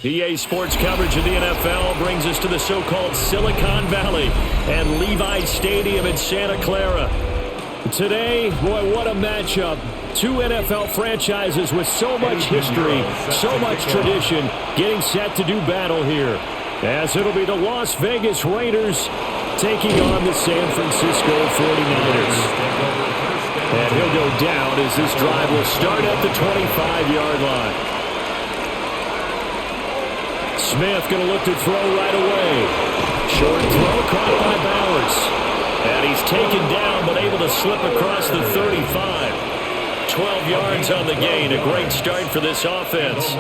EA Sports coverage of the NFL brings us to the so-called Silicon Valley and Levi Stadium in Santa Clara. Today, boy, what a matchup. Two NFL franchises with so much history, so much tradition, getting set to do battle here. As it'll be the Las Vegas Raiders taking on the San Francisco 49ers. And he'll go down as this drive will start at the 25-yard line. Smith going to look to throw right away. Short throw caught by Bowers. And he's taken down but able to slip across the 35. 12 yards on the gain. A great start for this offense.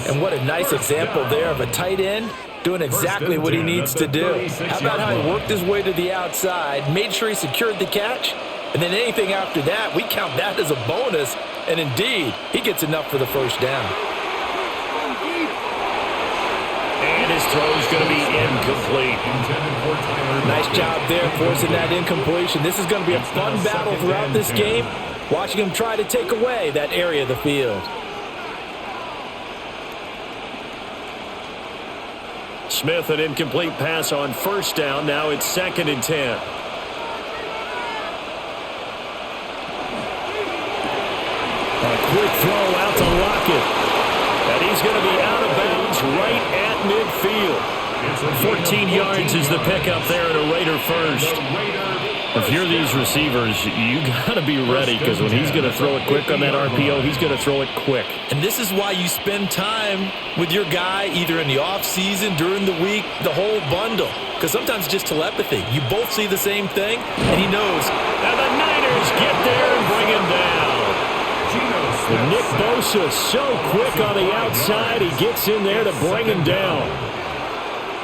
And what a nice example there of a tight end doing exactly what he needs to do. How about how he worked his way to the outside, made sure he secured the catch, and then anything after that, we count that as a bonus. And indeed, he gets enough for the first down. And his throw is going to be incomplete. Nice job there forcing that incompletion. This is going to be a fun battle throughout this game, watching him try to take away that area of the field. Smith, an incomplete pass on first down. Now it's 2nd and 10. A quick throw out to Lockett. And he's going to be out of bounds right at midfield. 14 yards is the pickup there at a Raider first. If you're these receivers, you got to be ready because when he's going to throw it quick on that RPO, he's going to throw it quick. And this is why you spend time with your guy either in the offseason, during the week, the whole bundle. Because sometimes it's just telepathy. You both see the same thing, and he knows. And the Niners get there and bring him down. And Nick Bosa so quick on the outside, he gets in there to bring him down.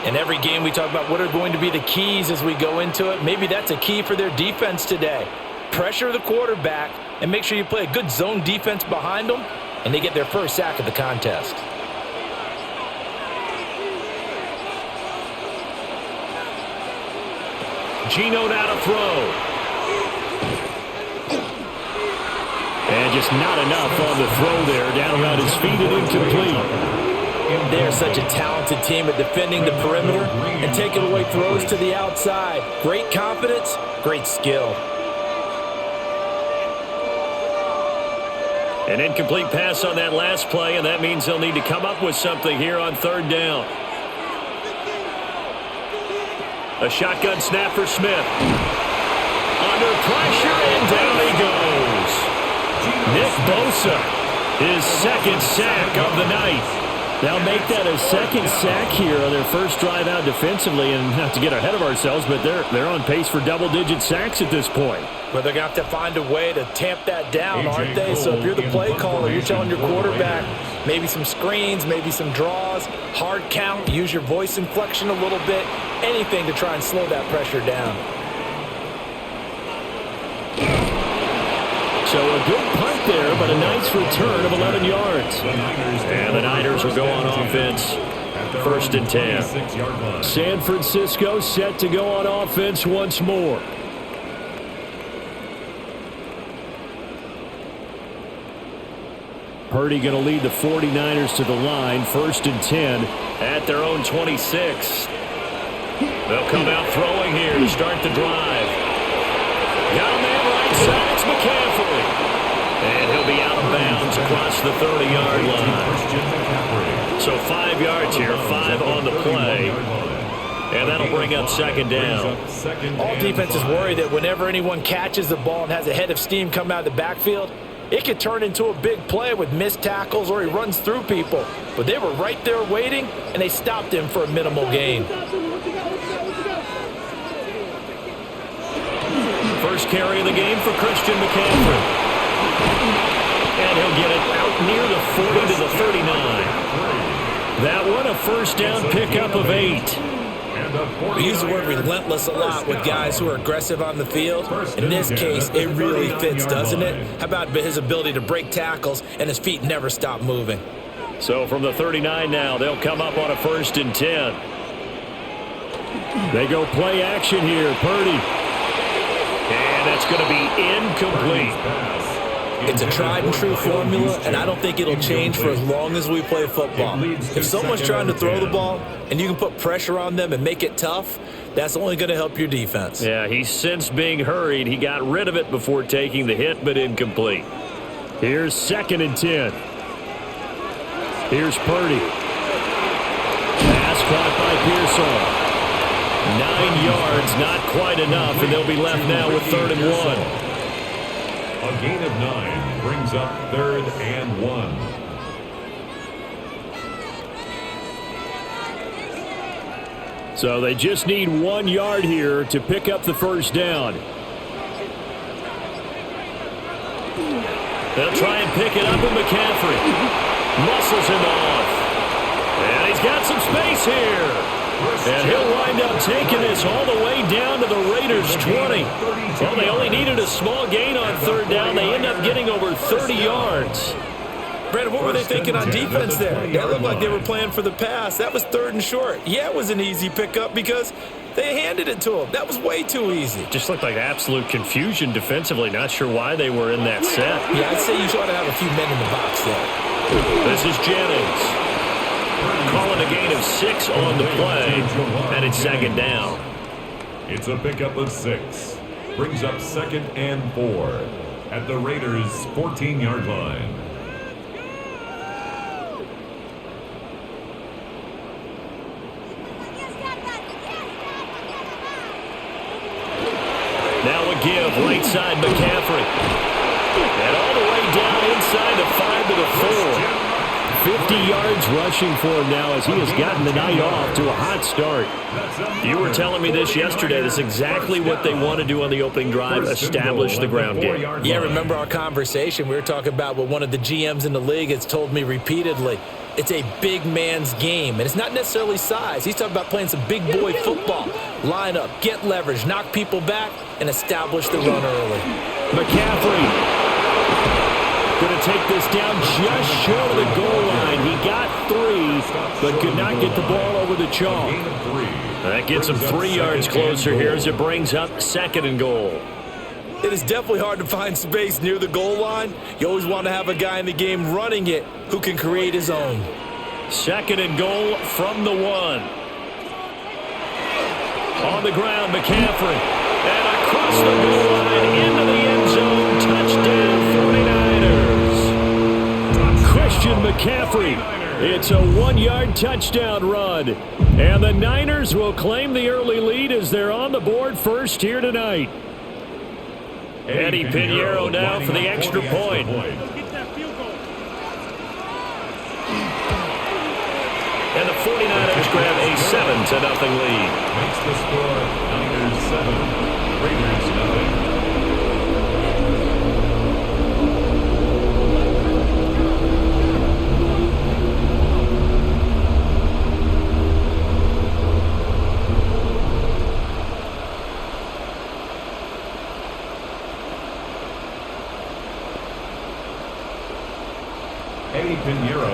In every game we talk about what are going to be the keys as we go into it. Maybe that's a key for their defense today. Pressure the quarterback and make sure you play a good zone defense behind them, and they get their first sack of the contest. Geno now to throw. And just not enough on the throw there. Down around his feet and incomplete. They're such a talented team at defending the perimeter and taking away throws to the outside. Great confidence, great skill. An incomplete pass on that last play, and that means they'll need to come up with something here on 3rd down. A shotgun snap for Smith. Under pressure, and down he goes. Nick Bosa, his 2nd sack of the night. They'll make that a 2nd sack here on their first drive out defensively, and not to get ahead of ourselves, but they're on pace for double-digit sacks at this point. Well, they're going to have to find a way to tamp that down, aren't they? So if you're the play caller, you're telling your quarterback maybe some screens, maybe some draws, hard count, use your voice inflection a little bit, anything to try and slow that pressure down. So a good punt there, but a nice return of 11 yards. And the Niners will go on offense. 1st and 10. San Francisco set to go on offense once more. Purdy going to lead the 49ers to the line. 1st and 10 at their own 26. They'll come out throwing here to start the drive. Got a man right side. It's McCaffrey. And he'll be out of bounds across the 30-yard line. So 5 yards here, 5 on the play. And that'll bring up 2nd down. All defenses worry that whenever anyone catches the ball and has a head of steam come out of the backfield, it could turn into a big play with missed tackles or he runs through people. But they were right there waiting, and they stopped him for a minimal gain. First carry of the game for Christian McCaffrey. And he'll get it out near the 40 to the 39. That one a first down pickup of 8. We use the word relentless a lot with guys who are aggressive on the field. In this case, it really fits, doesn't it? How about his ability to break tackles and his feet never stop moving? So from the 39 now, they'll come up on a 1st and 10. They go play action here. Purdy. And that's going to be incomplete. It's a tried and true formula, and I don't think it'll change for as long as we play football. If someone's trying to throw the ball and you can put pressure on them and make it tough, that's only going to help your defense. Yeah, he's since being hurried. He got rid of it before taking the hit, but incomplete. Here's 2nd and 10. Here's Purdy. Pass caught by Pearsall. 9 yards, not quite enough, and they'll be left now with 3rd and 1. A gain of 9 brings up 3rd and 1. So they just need 1 yard here to pick up the first down. They'll try and pick it up with McCaffrey. Muscles him off. And he's got some space here. And he'll wind up taking this all the way down to the Raiders' 20. Well, they only needed a small gain on 3rd down. They end up getting over 30 yards. Brandon, what were they thinking on defense there? That looked like they were playing for the pass. That was 3rd and short. Yeah, it was an easy pickup because they handed it to him. That was way too easy. Just looked like absolute confusion defensively. Not sure why they were in that set. Yeah, I'd say you ought to have a few men in the box there. This is Jennings. Calling a gain of 6 on the play, and it's 2nd down. It's a pickup of 6. Brings up 2nd and 4 at the Raiders' 14-yard line. Now a give, right side McCaffrey. And all the way down inside the 5 to the 4. 50 yards rushing for him now as he has gotten the night off to a hot start. You were telling me this yesterday. That's exactly what they want to do on the opening drive, establish the ground game. Yeah, remember our conversation? We were talking about what one of the GMs in the league has told me repeatedly. It's a big man's game, and it's not necessarily size. He's talking about playing some big boy football. Line up, get leverage, knock people back, and establish the run early. McCaffrey going to take this down just short of the goal line. He got 3, but could not get the ball over the chalk. That gets him 3 yards closer here as it brings up 2nd and goal. It is definitely hard to find space near the goal line. You always want to have a guy in the game running it who can create his own. 2nd and goal from the 1. On the ground, McCaffrey. And across the goal line into the end zone. Touchdown, 49ers. Christian McCaffrey. It's a 1-yard touchdown run. And the Niners will claim the early lead as they're on the board first here tonight. Eddie Pinheiro now for the extra point. And the 49ers grab a 7-0 lead. Makes the score Niners 7, Raiders 0.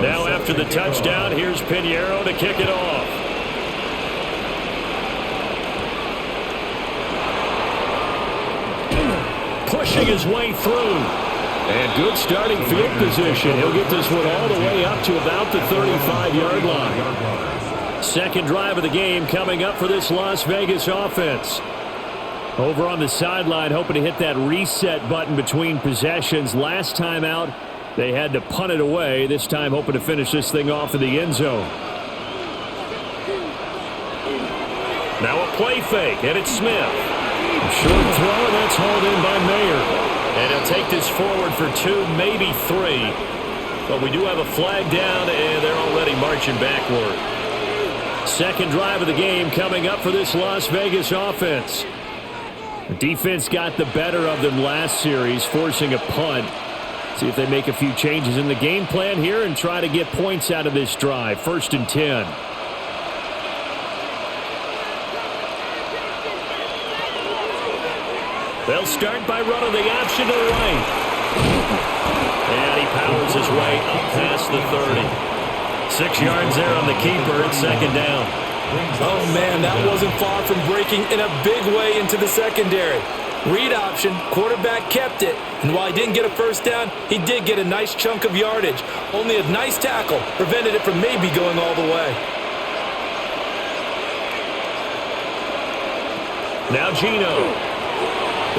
Now after the touchdown, here's Pinheiro to kick it off. Pushing his way through. And good starting field position. He'll get this one all the way up to about the 35-yard line. 2nd drive of the game coming up for this Las Vegas offense. Over on the sideline, hoping to hit that reset button between possessions. Last time out, they had to punt it away. This time hoping to finish this thing off in the end zone. Now a play fake, and it's Smith. Short throw, and that's hauled in by Mayer. And he'll take this forward for 2, maybe 3. But we do have a flag down, and they're already marching backward. 2nd drive of the game coming up for this Las Vegas offense. The defense got the better of them last series, forcing a punt. See if they make a few changes in the game plan here and try to get points out of this drive. 1st and 10. They'll start by running the option to the right. And he powers his way up past the 30. 6 yards there on the keeper. It's 2nd down. Oh, man, that wasn't far from breaking in a big way into the secondary. Read option, quarterback kept it, and while he didn't get a first down, he did get a nice chunk of yardage. Only a nice tackle prevented it from maybe going all the way. Now Gino.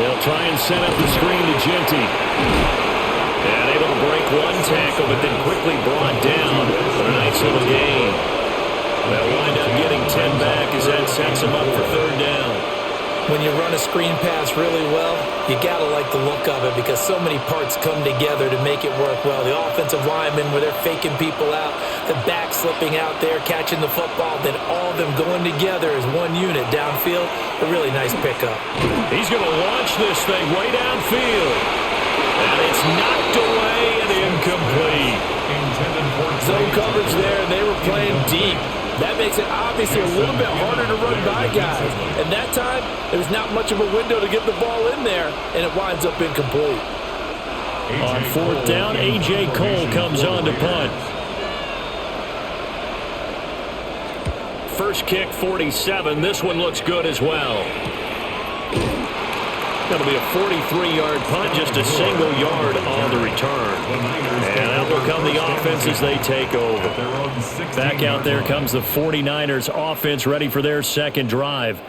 They'll try and set up the screen to Genty. And able to break one tackle, but then quickly brought down for a nice little gain. They'll wind up getting 10 back as that sets them up for third down. When you run a screen pass really well, you got to like the look of it because so many parts come together to make it work well. The offensive linemen where they're faking people out, the back slipping out there, catching the football, then all of them going together as one unit downfield. A really nice pickup. He's going to launch this thing way downfield. And it's knocked away and incomplete. Zone coverage there, and they were playing deep. That makes it obviously a little bit harder to run by guys. And that time, there was not much of a window to get the ball in there, and it winds up incomplete. On fourth down, A.J. Cole comes on to punt. First kick, 47. This one looks good as well. That'll be a 43-yard punt, just a single yard on the return. And out will come the offense as they take over. Back out there comes the 49ers offense ready for their second drive.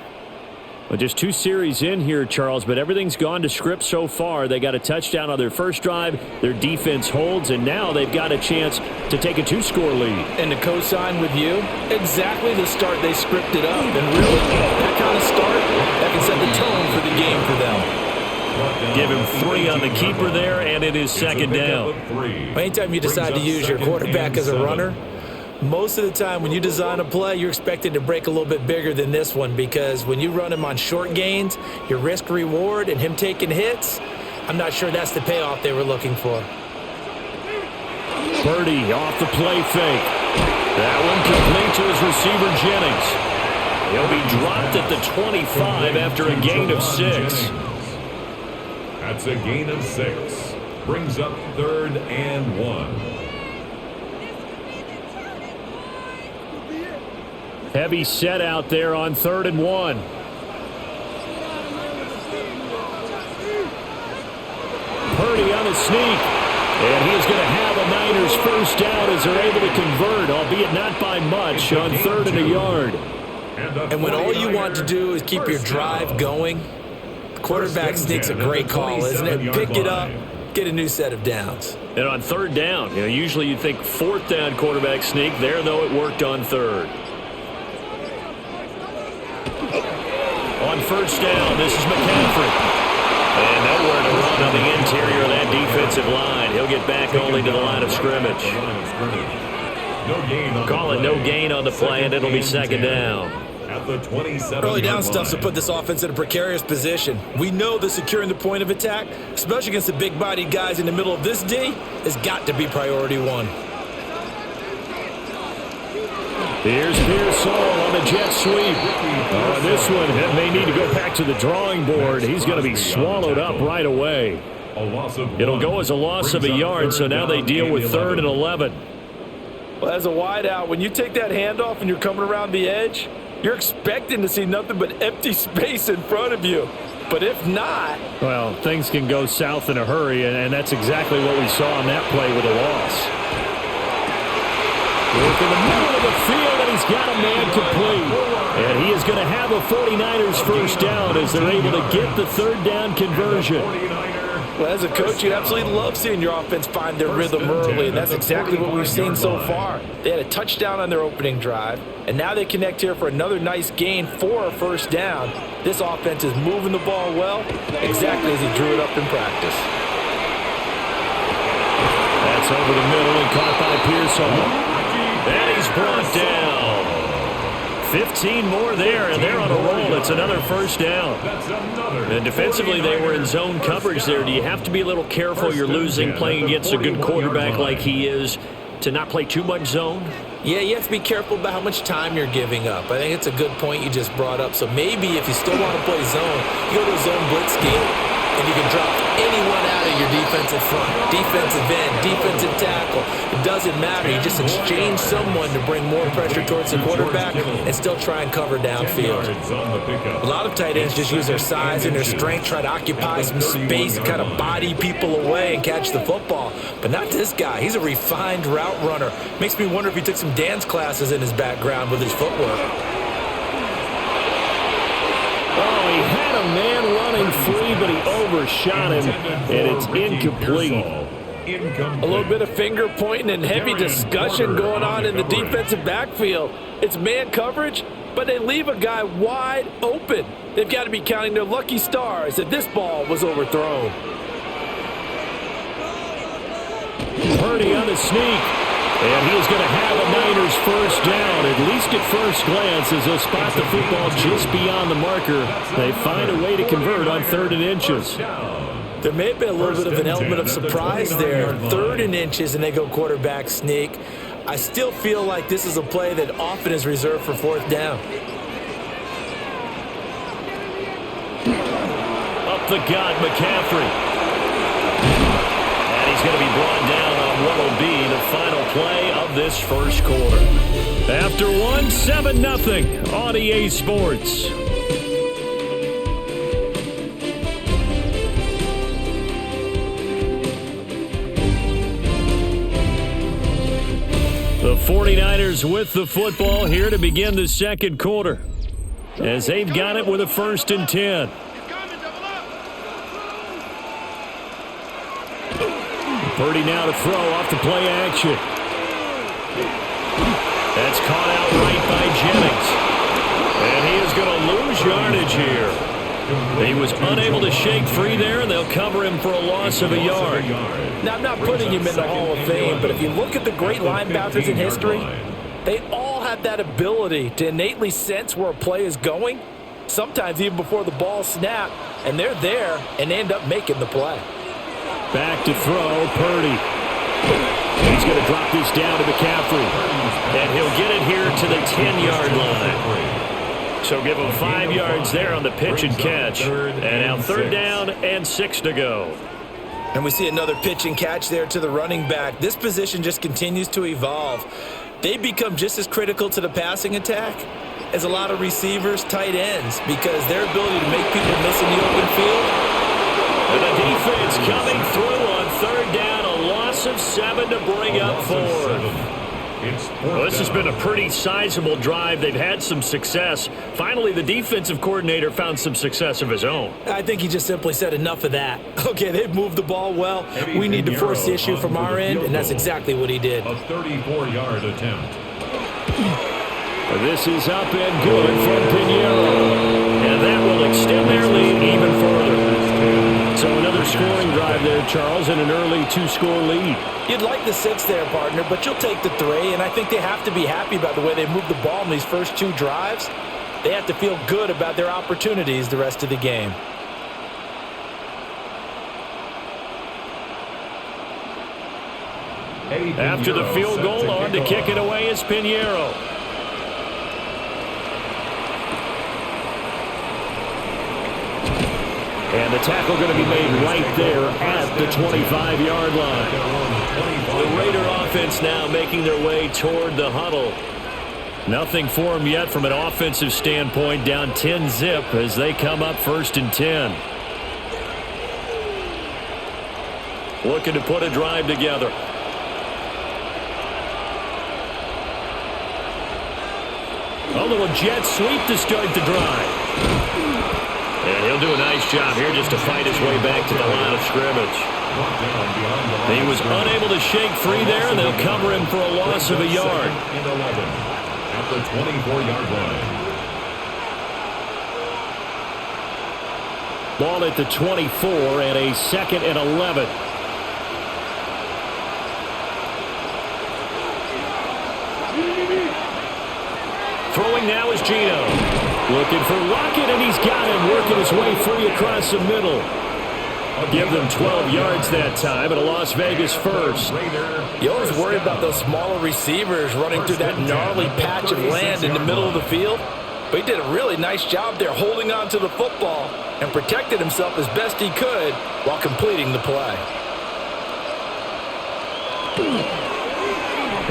Well, just 2 series in here, Charles, but everything's gone to script so far. They got a touchdown on their first drive. Their defense holds, and now they've got a chance to take a 2-score lead. And to co-sign with you, exactly the start they scripted up. And really, that kind of start, that can set the tone for the game for them. Give him 3 on the keeper there, and it is second down. Anytime you decide to use your quarterback as a runner, most of the time when you design a play, you're expected to break a little bit bigger than this one because when you run him on short gains, your risk-reward and him taking hits, I'm not sure that's the payoff they were looking for. Purdy off the play fake. That one complete to his receiver, Jennings. He'll be dropped at the 25 after a gain of 6. That's a gain of 6. Brings up 3rd and 1. Heavy set out there on 3rd and 1. Purdy on the sneak. And he is going to have a Niners first down as they're able to convert, albeit not by much, on 3rd and a yard. And when all you want to do is keep your drive going, quarterback sneak's a great call, isn't it? Pick it up, get a new set of downs. And on 3rd down, usually you'd think 4th down quarterback sneak. There, though, it worked on 3rd. On 1st down, this is McCaffrey. And nowhere to run on the interior of that defensive line. He'll get back only to the line of scrimmage. Call it no gain on the play, and it'll be second down. Early down stuff's to put this offense in a precarious position. We know that securing the point of attack, especially against the big-bodied guys in the middle of this D, has got to be priority 1. Here's Pearsall on the jet sweep. This one may need to go back to the drawing board. He's going to be swallowed up right away. It'll go as a loss of a yard, so now they deal with 3rd and 11. Well, as a wideout, when you take that handoff and you're coming around the edge, you're expecting to see nothing but empty space in front of you. But if not... Well, things can go south in a hurry, and that's exactly what we saw on that play with a loss. Look in the middle of the field, and he's got a man complete. And he is going to have a 49ers first down as they're able to get the 3rd down conversion. Well, as a coach, you'd absolutely love seeing your offense find their rhythm early, and that's exactly what we've seen so far. They had a touchdown on their opening drive, and now they connect here for another nice gain for a first down. This offense is moving the ball well, exactly as he drew it up in practice. That's over the middle and caught by Pearsall. And he's brought down. 15 more there, and they're on a roll. It's another first down. And defensively, they were in zone coverage there. Do you have to be a little careful? You're losing playing against a good quarterback like he is to not play too much zone? Yeah, you have to be careful about how much time you're giving up. I think it's a good point you just brought up. So maybe if you still want to play zone, you go to a zone blitz scheme, and you can drop anyone out of your defensive defensive front, defensive end, defensive tackle. It doesn't matter. You just exchange someone to bring more pressure towards the quarterback and still try and cover downfield. A lot of tight ends just use their size and their strength, try to occupy some space and kind of body people away and catch the football. But not this guy. He's a refined route runner. Makes me wonder if he took some dance classes in his background with his footwork. Oh, he had a man running free, but he overshot him, and it's incomplete. A little bit of finger pointing and heavy discussion going on in the defensive backfield. It's man coverage, but they leave a guy wide open. They've got to be counting their lucky stars that this ball was overthrown. Purdy on the sneak, and he is going to have a Niners first down, at least at first glance, as they'll spot the football just beyond the marker. They find a way to convert on 3rd and inches. There may have been a little bit of an element of surprise there. 3rd and inches, and they go quarterback sneak. I still feel like this is a play that often is reserved for 4th down. Up the gut, McCaffrey. And he's going to be brought down on what will be the final play of this first quarter. After one, 7-0 on EA Sports. The 49ers with the football here to begin the second quarter, as they've got it with a 1st and 10. Purdy now to throw off the play action. That's caught out right by Jennings. And he is going to lose yardage here. He was unable to shake free there, and they'll cover him for a loss of a yard. Now, I'm not putting him in the Hall of Fame, but if you look at the great linebackers in history, they all have that ability to innately sense where a play is going, sometimes even before the ball snapped, and they're there and end up making the play. Back to throw, Purdy. He's going to drop this down to McCaffrey, and he'll get it here to the 10-yard line. So give him 5 yards there on the pitch and catch. And now 3rd down and 6 to go. And we see another pitch and catch there to the running back. This position just continues to evolve. They become just as critical to the passing attack as a lot of receivers, tight ends, because their ability to make people miss in the open field. And the defense coming through on 3rd down, a loss of 7 to bring up 4. Well, this has been a pretty sizable drive. They've had some success. Finally, the defensive coordinator found some success of his own. I think he just simply said enough of that. Okay, they've moved the ball well. We need to force the issue from our end, and that's exactly what he did. A 34-yard attempt. This is up and good from Pinheiro. And that will extend their lead even further. So another scoring drive there, Charles, and an early 2-score lead. You'd like the 6 there, partner, but you'll take the 3, and I think they have to be happy about the way they moved the ball in these first 2 drives. They have to feel good about their opportunities the rest of the game. After the field goal, on to kick it away is Pinheiro. And the tackle going to be made right there at the 25-yard line. The Raider offense now making their way toward the huddle. Nothing for them yet from an offensive standpoint, down 10-zip as they come up 1st and 10. Looking to put a drive together. A little jet sweep to start the drive. And he'll do a nice job here just to fight his way back to the line of scrimmage. He was unable to shake free there, and they'll cover him for a loss of a yard. And 11 at the 24-yard line. Ball at the 24 and a 2nd and 11. Throwing now is Gino. Looking for Lockett, and he's got him working his way free across the middle. Give them 12 yards that time, and a Las Vegas first. You always worry about those smaller receivers running through that gnarly patch of land in the middle of the field. But he did a really nice job there holding on to the football and protected himself as best he could while completing the play.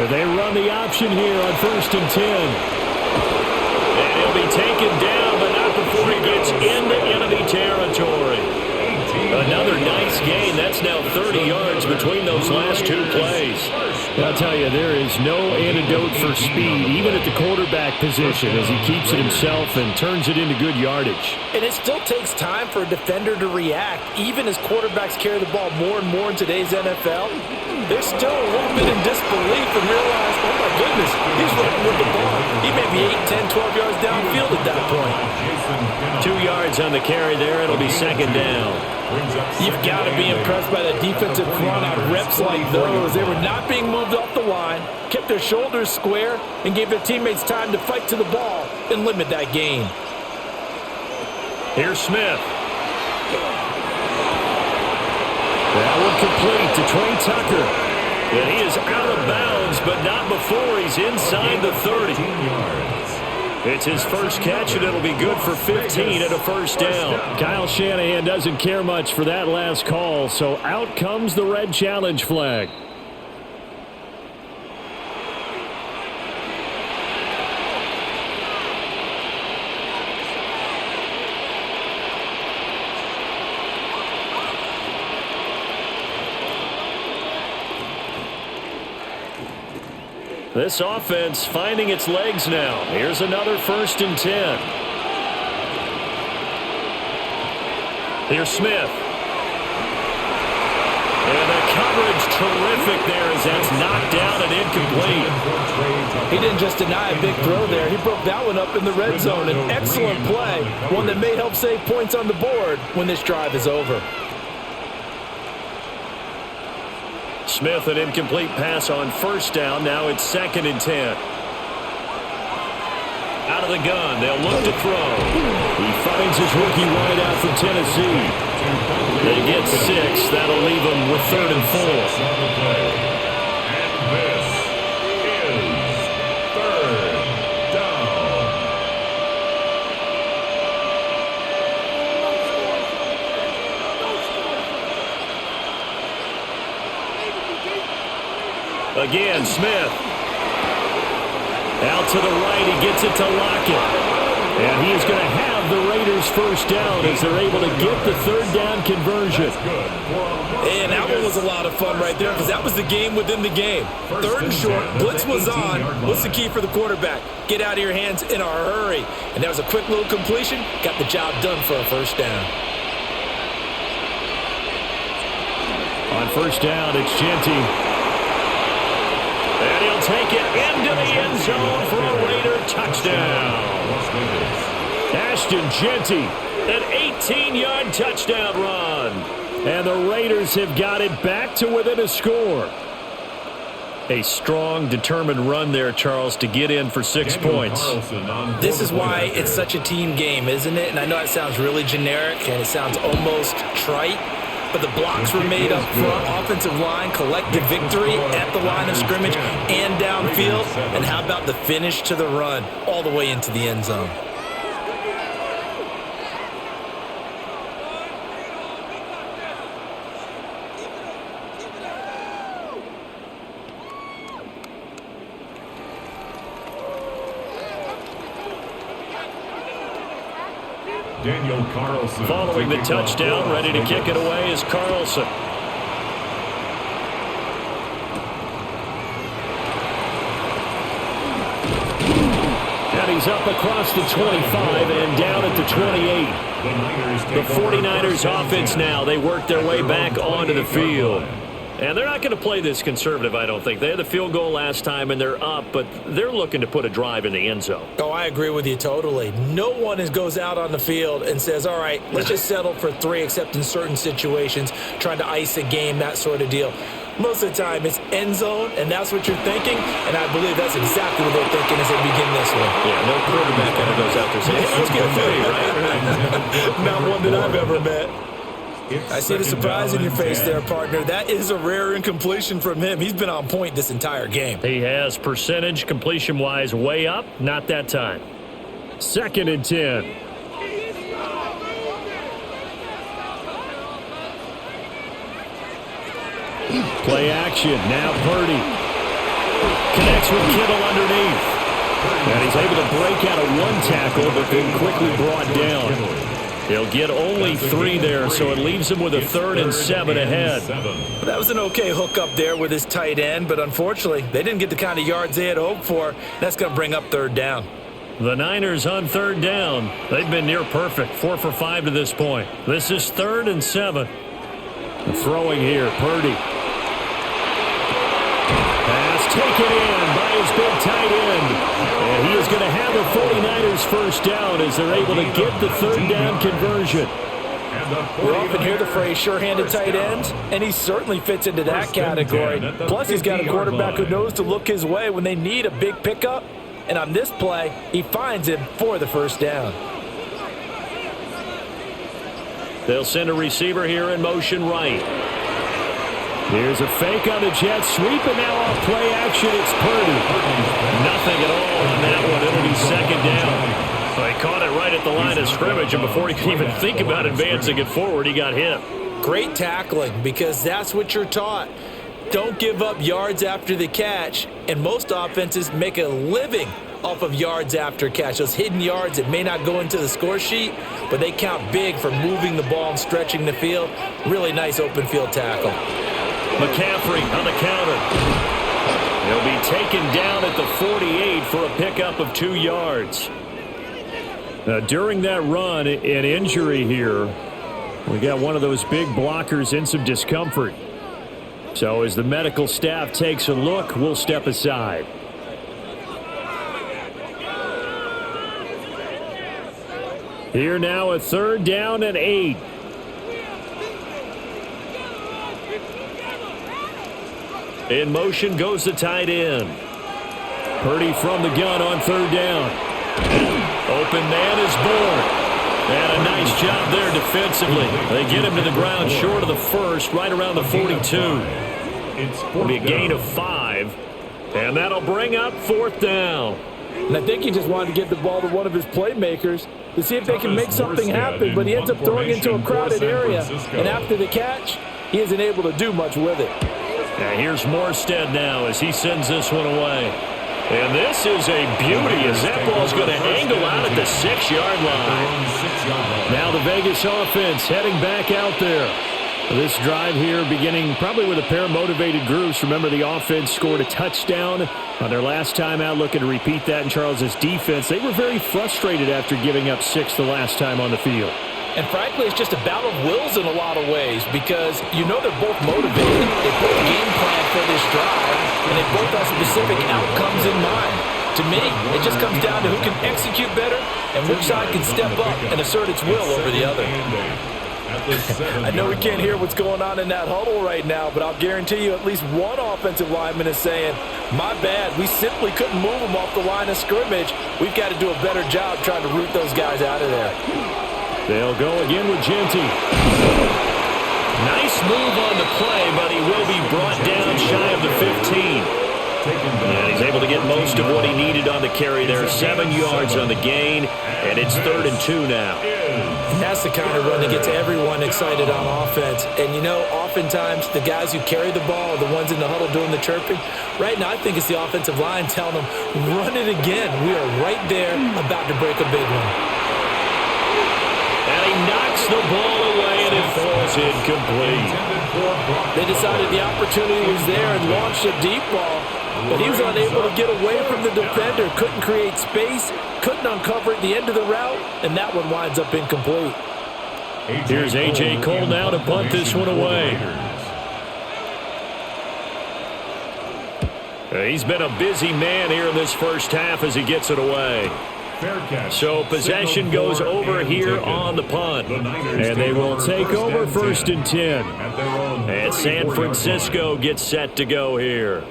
They run the option here on 1st and 10. And he'll be taken down, but not before he gets into enemy territory. Another nice gain. That's now 30 yards between those last two plays. I'll tell you, there is no antidote for speed, even at the quarterback position, as he keeps it himself and turns it into good yardage. And it still takes time for a defender to react, even as quarterbacks carry the ball more and more in today's NFL. They're still a little bit in disbelief and realize, oh my goodness, he's running with the ball. He may be 8, 10, 12 yards downfield at that point. 2 yards on the carry there. It'll be 2nd down. You've got to be impressed by the defensive front on reps like those. They were not being moved off the line, kept their shoulders square, and gave their teammates time to fight to the ball and limit that gain. Here's Smith. That one complete to Trey Tucker. And he is out of bounds, but not before he's inside the 30. It's his first catch, and it'll be good for 15 at a 1st down. Kyle Shanahan doesn't care much for that last call, so out comes the red challenge flag. This offense finding its legs now. Here's another 1st and 10. Here's Smith. And the coverage terrific there as that's knocked down and incomplete. He didn't just deny a big throw there. He broke that one up in the red zone. An excellent play, one that may help save points on the board when this drive is over. Smith, an incomplete pass on 1st down. Now it's 2nd and 10. Out of the gun. They'll look to throw. He finds his rookie wideout from Tennessee. They get 6. That'll leave them with 3rd and 4. And this is 3rd down. Again, Smith. Out to the right, he gets it to Lockett. And he is going to have the Raiders 1st down as they're able to get the 3rd down conversion. And that one was a lot of fun right there because that was the game within the game. 3rd and short, blitz was on. What's the key for the quarterback? Get out of your hands in a hurry. And that was a quick little completion. Got the job done for a 1st down. On 1st down, it's Genty. And he'll take it into the end zone for a Raider touchdown. Ashton Genty, an 18-yard touchdown run. And the Raiders have got it back to within a score. A strong, determined run there, Charles, to get in for 6 points. This is why it's such a team game, isn't it? And I know it sounds really generic and it sounds almost trite. But the blocks were made up front, offensive line, collective victory at the line of scrimmage and downfield. And how about the finish to the run all the way into the end zone? Daniel Carlson. Following the touchdown, ready to kick it away is Carlson. And he's up across the 25 and down at the 28. The 49ers offense now, they work their way back onto the field. And they're not going to play this conservative, I don't think. They had the field goal last time, and they're up, but they're looking to put a drive in the end zone. Oh, I agree with you totally. No one goes out on the field and says, all right, let's just settle for 3, except in certain situations, trying to ice a game, that sort of deal. Most of the time, it's end zone, and that's what you're thinking, and I believe that's exactly what they're thinking as they begin this one. Yeah, no quarterback ever goes out there saying, hey, let's get 3, right? Not one that I've ever met. I see the surprise in your face there, partner. That is a rare incompletion from him. He's been on point this entire game. He has percentage, completion-wise, way up. Not that time. 2nd and 10. Play action. Now Purdy. Connects with Kittle underneath. And he's able to break out of one tackle, but then quickly brought down. He'll get only 3 there, so it leaves him with a 3rd and 7 ahead. That was an okay hook up there with his tight end, but unfortunately, they didn't get the kind of yards they had hoped for. That's going to bring up 3rd down. The Niners on 3rd down. They've been near perfect, 4 for 5 to this point. This is 3rd and 7. Throwing here, Purdy. Pass taken in by his big tight end. And he is going to have the 49ers first down as they're able to get the 3rd down conversion. We often hear the phrase sure-handed tight ends, and he certainly fits into that category. Plus, he's got a quarterback who knows to look his way when they need a big pickup. And on this play, he finds him for the first down. They'll send a receiver here in motion right. Here's a fake on the jet sweep, and now off play action, it's Purdy. Nothing at all on that one. It'll be 2nd down. So he caught it right at the line of scrimmage, and before he could even think about advancing it forward, he got hit. Great tackling, because that's what you're taught. Don't give up yards after the catch, and most offenses make a living off of yards after catch. Those hidden yards that may not go into the score sheet, but they count big for moving the ball and stretching the field. Really nice open field tackle. McCaffrey on the counter. He'll be taken down at the 48 for a pickup of 2 yards. Now, during that run, an injury here. We got one of those big blockers in some discomfort. So as the medical staff takes a look, we'll step aside. Here now, a 3rd down and 8. In motion goes the tight end. Purdy from the gun on 3rd down. Open man is born. And a nice job there defensively. They get him to the ground short of the first, right around the 42. It'll be a gain of 5. And that'll bring up 4th down. And I think he just wanted to give the ball to one of his playmakers to see if they can make something happen, but he ends up throwing into a crowded area. And after the catch, he isn't able to do much with it. Now here's Morstead now as he sends this one away. And this is a beauty as that ball's going to angle out at the 6-yard line. Now the Vegas offense heading back out there. This drive here beginning probably with a pair of motivated groups. Remember, the offense scored a touchdown on their last time out. Looking to repeat that in Charles's defense. They were very frustrated after giving up 6 the last time on the field. And frankly, it's just a battle of wills in a lot of ways because you know they're both motivated. They both game plan for this drive, and they both have specific outcomes in mind. To me, it just comes down to who can execute better and which side can step up and assert its will over the other. I know we can't hear what's going on in that huddle right now, but I'll guarantee you at least one offensive lineman is saying, my bad, we simply couldn't move them off the line of scrimmage. We've got to do a better job trying to root those guys out of there. They'll go again with Genty. Nice move on the play, but he will be brought down shy of the 15. And he's able to get most of what he needed on the carry there. 7 yards on the gain, and it's 3rd and 2 now. That's the kind of run that gets everyone excited on offense. And, you know, oftentimes the guys who carry the ball are the ones in the huddle doing the chirping. Right now, I think it's the offensive line telling them, run it again. We are right there about to break a big one. And he knocks the ball away, and it falls incomplete. They decided the opportunity was there and launched a deep ball, but he was unable to get away from the defender, couldn't create space, couldn't uncover at the end of the route, and that one winds up incomplete. Here's A.J. Cole now to punt this one away. He's been a busy man here in this first half as he gets it away. So possession goes over here on the punt. And they will take over 1st and 10. And San Francisco gets set to go here.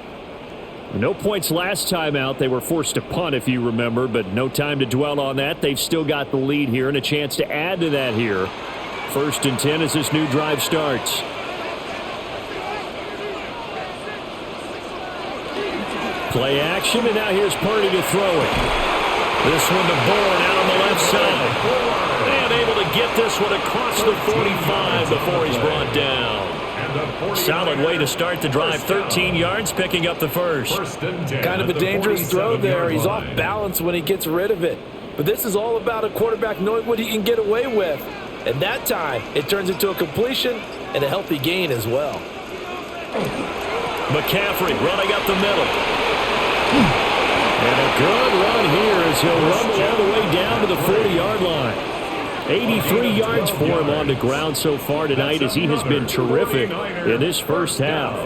No points last time out. They were forced to punt, if you remember, but no time to dwell on that. They've still got the lead here and a chance to add to that here. 1st and 10 as this new drive starts. Play action, and now here's Purdy to throw it. This one to Bourne out on the left side. And able to get this one across the 45 before he's brought down. Solid way to start the drive. 13 yards, picking up the first. Kind of a dangerous throw there. He's off balance when he gets rid of it. But this is all about a quarterback knowing what he can get away with. And that time, it turns into a completion and a healthy gain as well. McCaffrey running up the middle. And a good run here as he'll rumble all the way down to the 40-yard line. 83 yards for him on the ground so far tonight as he has been terrific in this first half.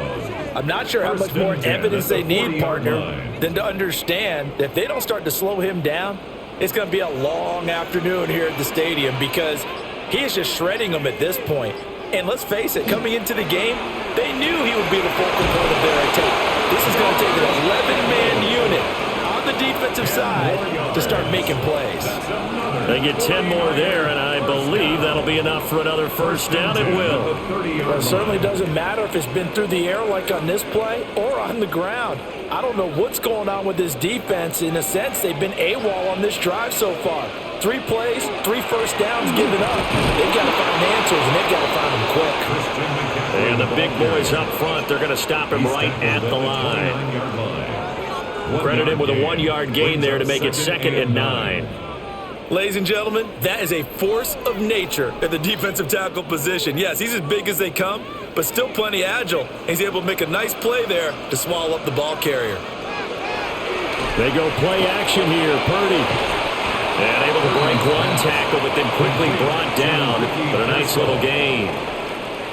I'm not sure how much more evidence they need, partner, than to understand that if they don't start to slow him down, it's going to be a long afternoon here at the stadium because he is just shredding them at this point. And let's face it, coming into the game, they knew he would be the focal point of their attack. This is going to take an 11-man unit on the defensive side to start making plays. They get 10 more there, and I believe that'll be enough for another first down. It will. Well, it certainly doesn't matter if it's been through the air like on this play or on the ground. I don't know what's going on with this defense. In a sense, they've been AWOL on this drive so far. 3 plays, 3 first downs given up. They've got to find answers, and they've got to find them quick. And the big boys up front, they're going to stop him right at the line. Credit him with a 1-yard gain there to make it 2nd and 9. Ladies and gentlemen, that is a force of nature at the defensive tackle position. Yes, he's as big as they come, but still plenty agile. He's able to make a nice play there to swallow up the ball carrier. They go play action here. Purdy. And able to break one tackle, but then quickly brought down. But a nice little gain.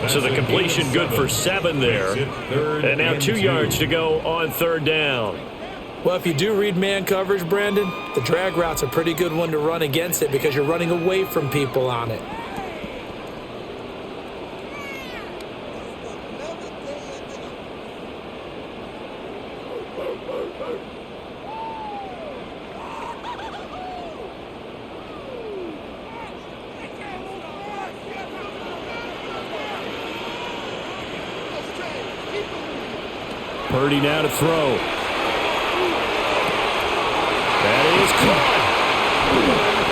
So the completion good for 7 there. And now 2 yards to go on 3rd down. Well, if you do read man coverage, Brandon, the drag route's a pretty good one to run against it because you're running away from people on it. Purdy now to throw. That is caught.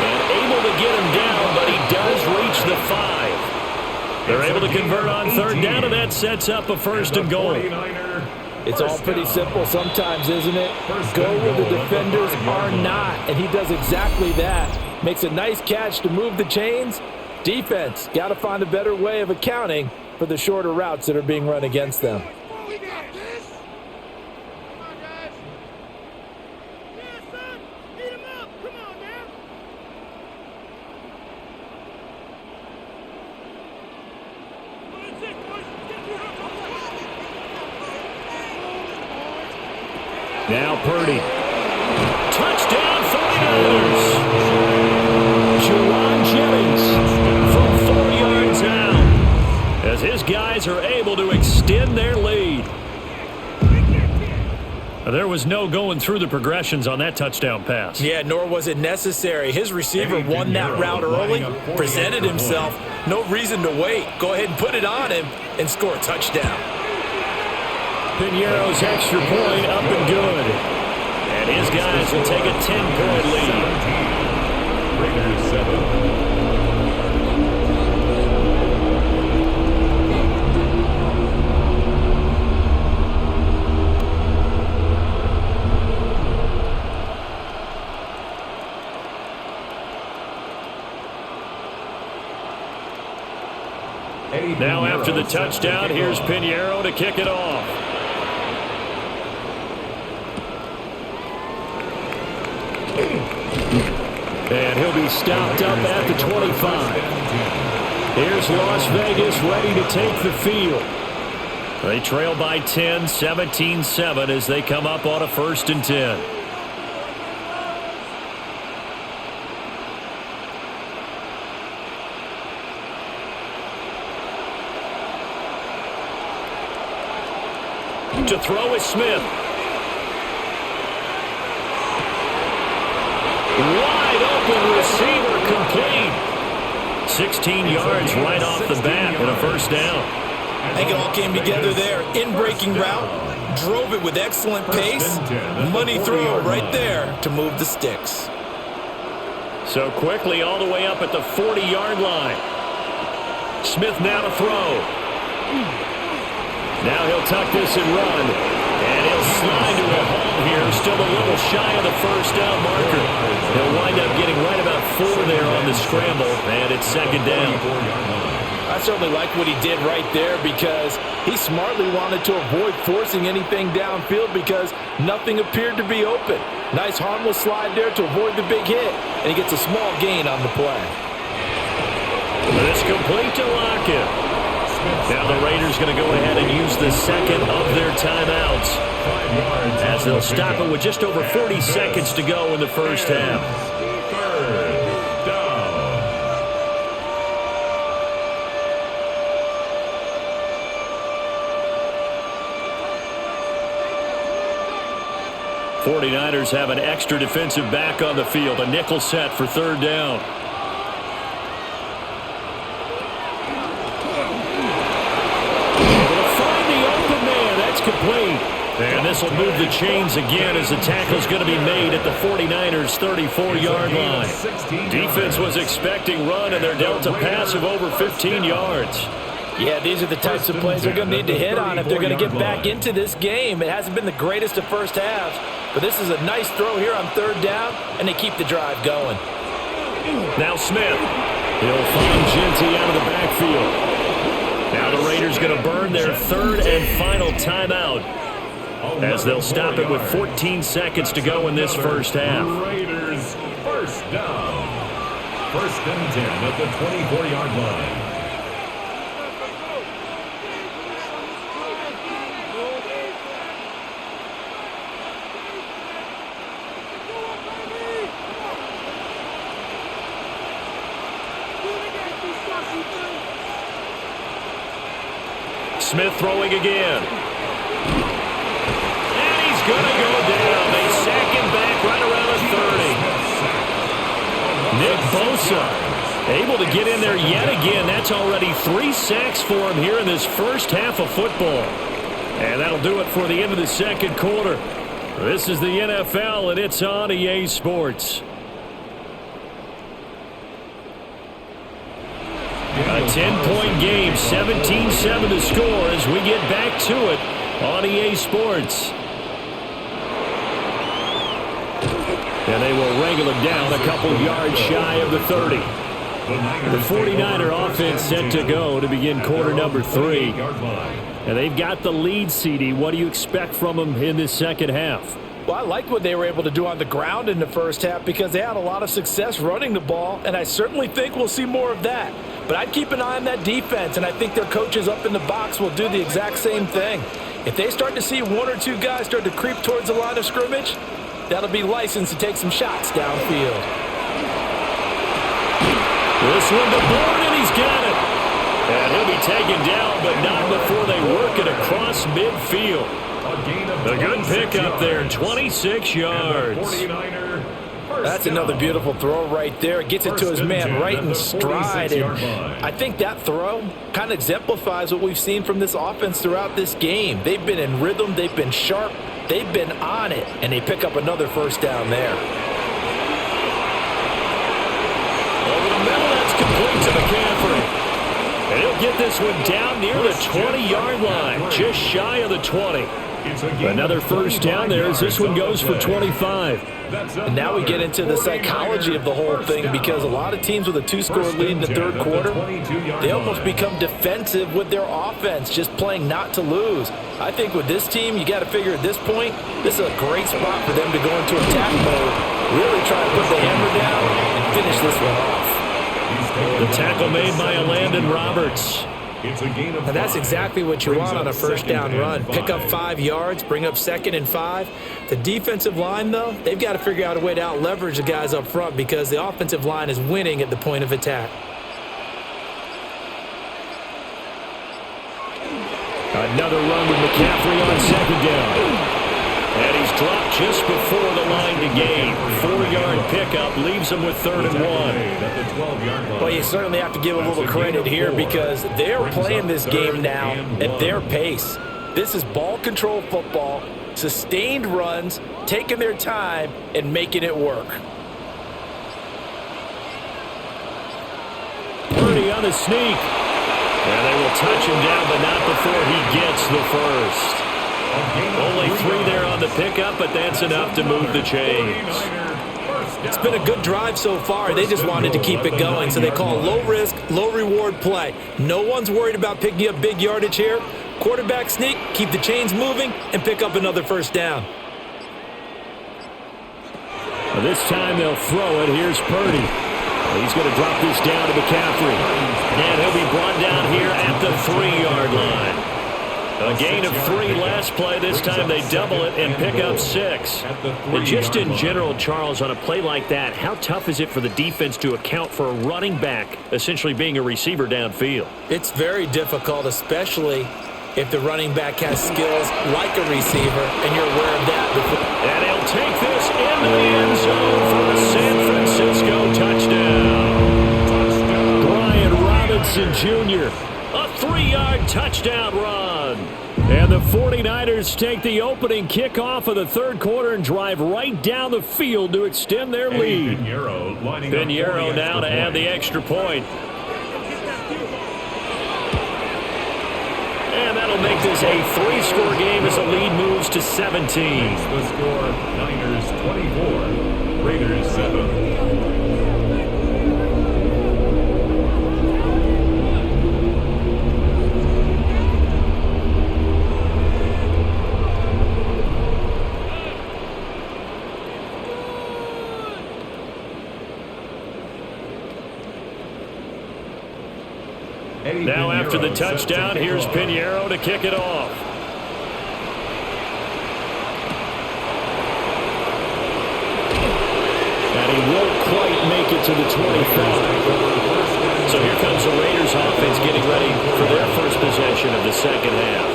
And able to get him down, but he does reach the 5. They're able to convert on 3rd down, and that sets up a 1st and goal. It's all pretty simple sometimes, isn't it? Go where the defenders are not, and he does exactly that. Makes a nice catch to move the chains. Defense, got to find a better way of accounting for the shorter routes that are being run against them. Now Purdy. Touchdown 49ers. Juwan Jennings from 4 yards out as his guys are able to extend their lead. There was no going through the progressions on that touchdown pass. Yeah, nor was it necessary. His receiver won that route early, presented himself. No reason to wait. Go ahead and put it on him and score a touchdown. Piñeiro's extra point up and good. And his guys will take a 10-point lead. Raiders 7. Now after the touchdown, here's Piñeiro to kick it off. And he'll be stopped up at the 25. Here's Las Vegas ready to take the field. They trail by 10, 17-7 as they come up on a 1st and 10. To throw is Smith. Wide open receiver complete. 16 yards right off the bat and a 1st down. I think it all came together there. In-breaking route, drove it with excellent pace. Money throw right there to move the sticks. So quickly all the way up at the 40-yard line. Smith now to throw. Now he'll tuck this and run. And he'll slide to a halt here. Still a little shy of the first down marker. He'll wind up getting right about 4 there on the scramble. And it's second down. I certainly like what he did right there because he smartly wanted to avoid forcing anything downfield because nothing appeared to be open. Nice harmless slide there to avoid the big hit, and he gets a small gain on the play. It's complete to Lockett. Now the Raiders going to go ahead and use the second of their timeouts as they'll stop it with just over 40 seconds to go in the first half. Third down. 49ers have an extra defensive back on the field. A nickel set for third down. Able to find the open man. That's complete. And this will move the chains again as the tackle's going to be made at the 49ers' 34-yard line. Defense was expecting run, and they're dealt a pass of over 15 yards. Yeah, these are the types of plays they're going to need to hit on if they're going to get back into this game. It hasn't been the greatest of first halves, but this is a nice throw here on third down, and they keep the drive going. Now Smith. He'll find Genty out of the backfield. Now the Raiders going to burn their third and final timeout as they'll stop it with 14 seconds to go in this first half. Raiders first down. First and 10 at the 24-yard line. Smith throwing again. And he's going to go down. They sack him back right around the 30. Nick Bosa able to get in there yet again. That's already 3 sacks for him here in this first half of football. And that'll do it for the end of the second quarter. This is the NFL, and it's on EA Sports. A 10-point game, 17-7 to score as we get back to it on EA Sports. And they will wrangle it down a couple yards shy of the 30. The 49er offense set to go to begin quarter number 3. And they've got the lead, CD. What do you expect from them in this second half? Well, I like what they were able to do on the ground in the first half because they had a lot of success running the ball, and I certainly think we'll see more of that. But I'd keep an eye on that defense, and I think their coaches up in the box will do the exact same thing. If they start to see 1 or 2 guys start to creep towards the line of scrimmage, that'll be licensed to take some shots downfield. This one to Bourne, and he's got it. And he'll be taken down, but not before they work it across midfield. A good pickup there, 26 yards. That's another beautiful throw right there. Gets it to his man right in stride. And I think that throw kind of exemplifies what we've seen from this offense throughout this game. They've been in rhythm. They've been sharp. They've been on it. And they pick up another first down there. Over the middle, that's complete to McCaffrey. And he'll get this one down near the 20-yard line, just shy of the 20. Another first down there as this one goes for 25. And now we get into the psychology of the whole thing because a lot of teams with a 2-score lead in the third quarter, they almost become defensive with their offense, just playing not to lose. I think with this team, you got to figure at this point, this is a great spot for them to go into attack mode, really try to put the hammer down and finish this one off. The tackle made by Landon Roberts. And that's exactly what you want on a first down run. Pick up 5 yards, bring up 2nd and 5. The defensive line, though, they've got to figure out a way to out-leverage the guys up front because the offensive line is winning at the point of attack. Another run with McCaffrey on second down. And he's dropped just before the line to gain. 4-yard pickup leaves him with 3rd and 1. Well, you certainly have to give a little credit here because they're playing this game now at their pace. This is ball control football, sustained runs, taking their time, and making it work. Purdy on the sneak. And they will touch him down, but not before he gets the first. Only 3 there on the pickup, but that's enough to move the chains. It's been a good drive so far. They just wanted to keep it going, so they call low-risk, low-reward play. No one's worried about picking up big yardage here. Quarterback sneak, keep the chains moving, and pick up another first down. Well, this time they'll throw it. Here's Purdy. He's going to drop this down to McCaffrey. And he'll be brought down here at the 3-yard line. A gain of 3 last play. This time they double it and pick up 6. And just in general, Charles, on a play like that, how tough is it for the defense to account for a running back essentially being a receiver downfield? It's very difficult, especially if the running back has skills like a receiver, and you're aware of that. And he'll take this into the end zone for a San Francisco touchdown. Brian Robinson Jr., a 3-yard touchdown run. And the 49ers take the opening kickoff of the third quarter and drive right down the field to extend their lead. Pinheiro now to add the extra point. And that'll make this a 3-score game as the lead moves to 17. The score, Niners 24, Raiders 7. Now after the touchdown, here's Pinheiro to kick it off. And he won't quite make it to the 25. So here comes the Raiders offense getting ready for their first possession of the second half.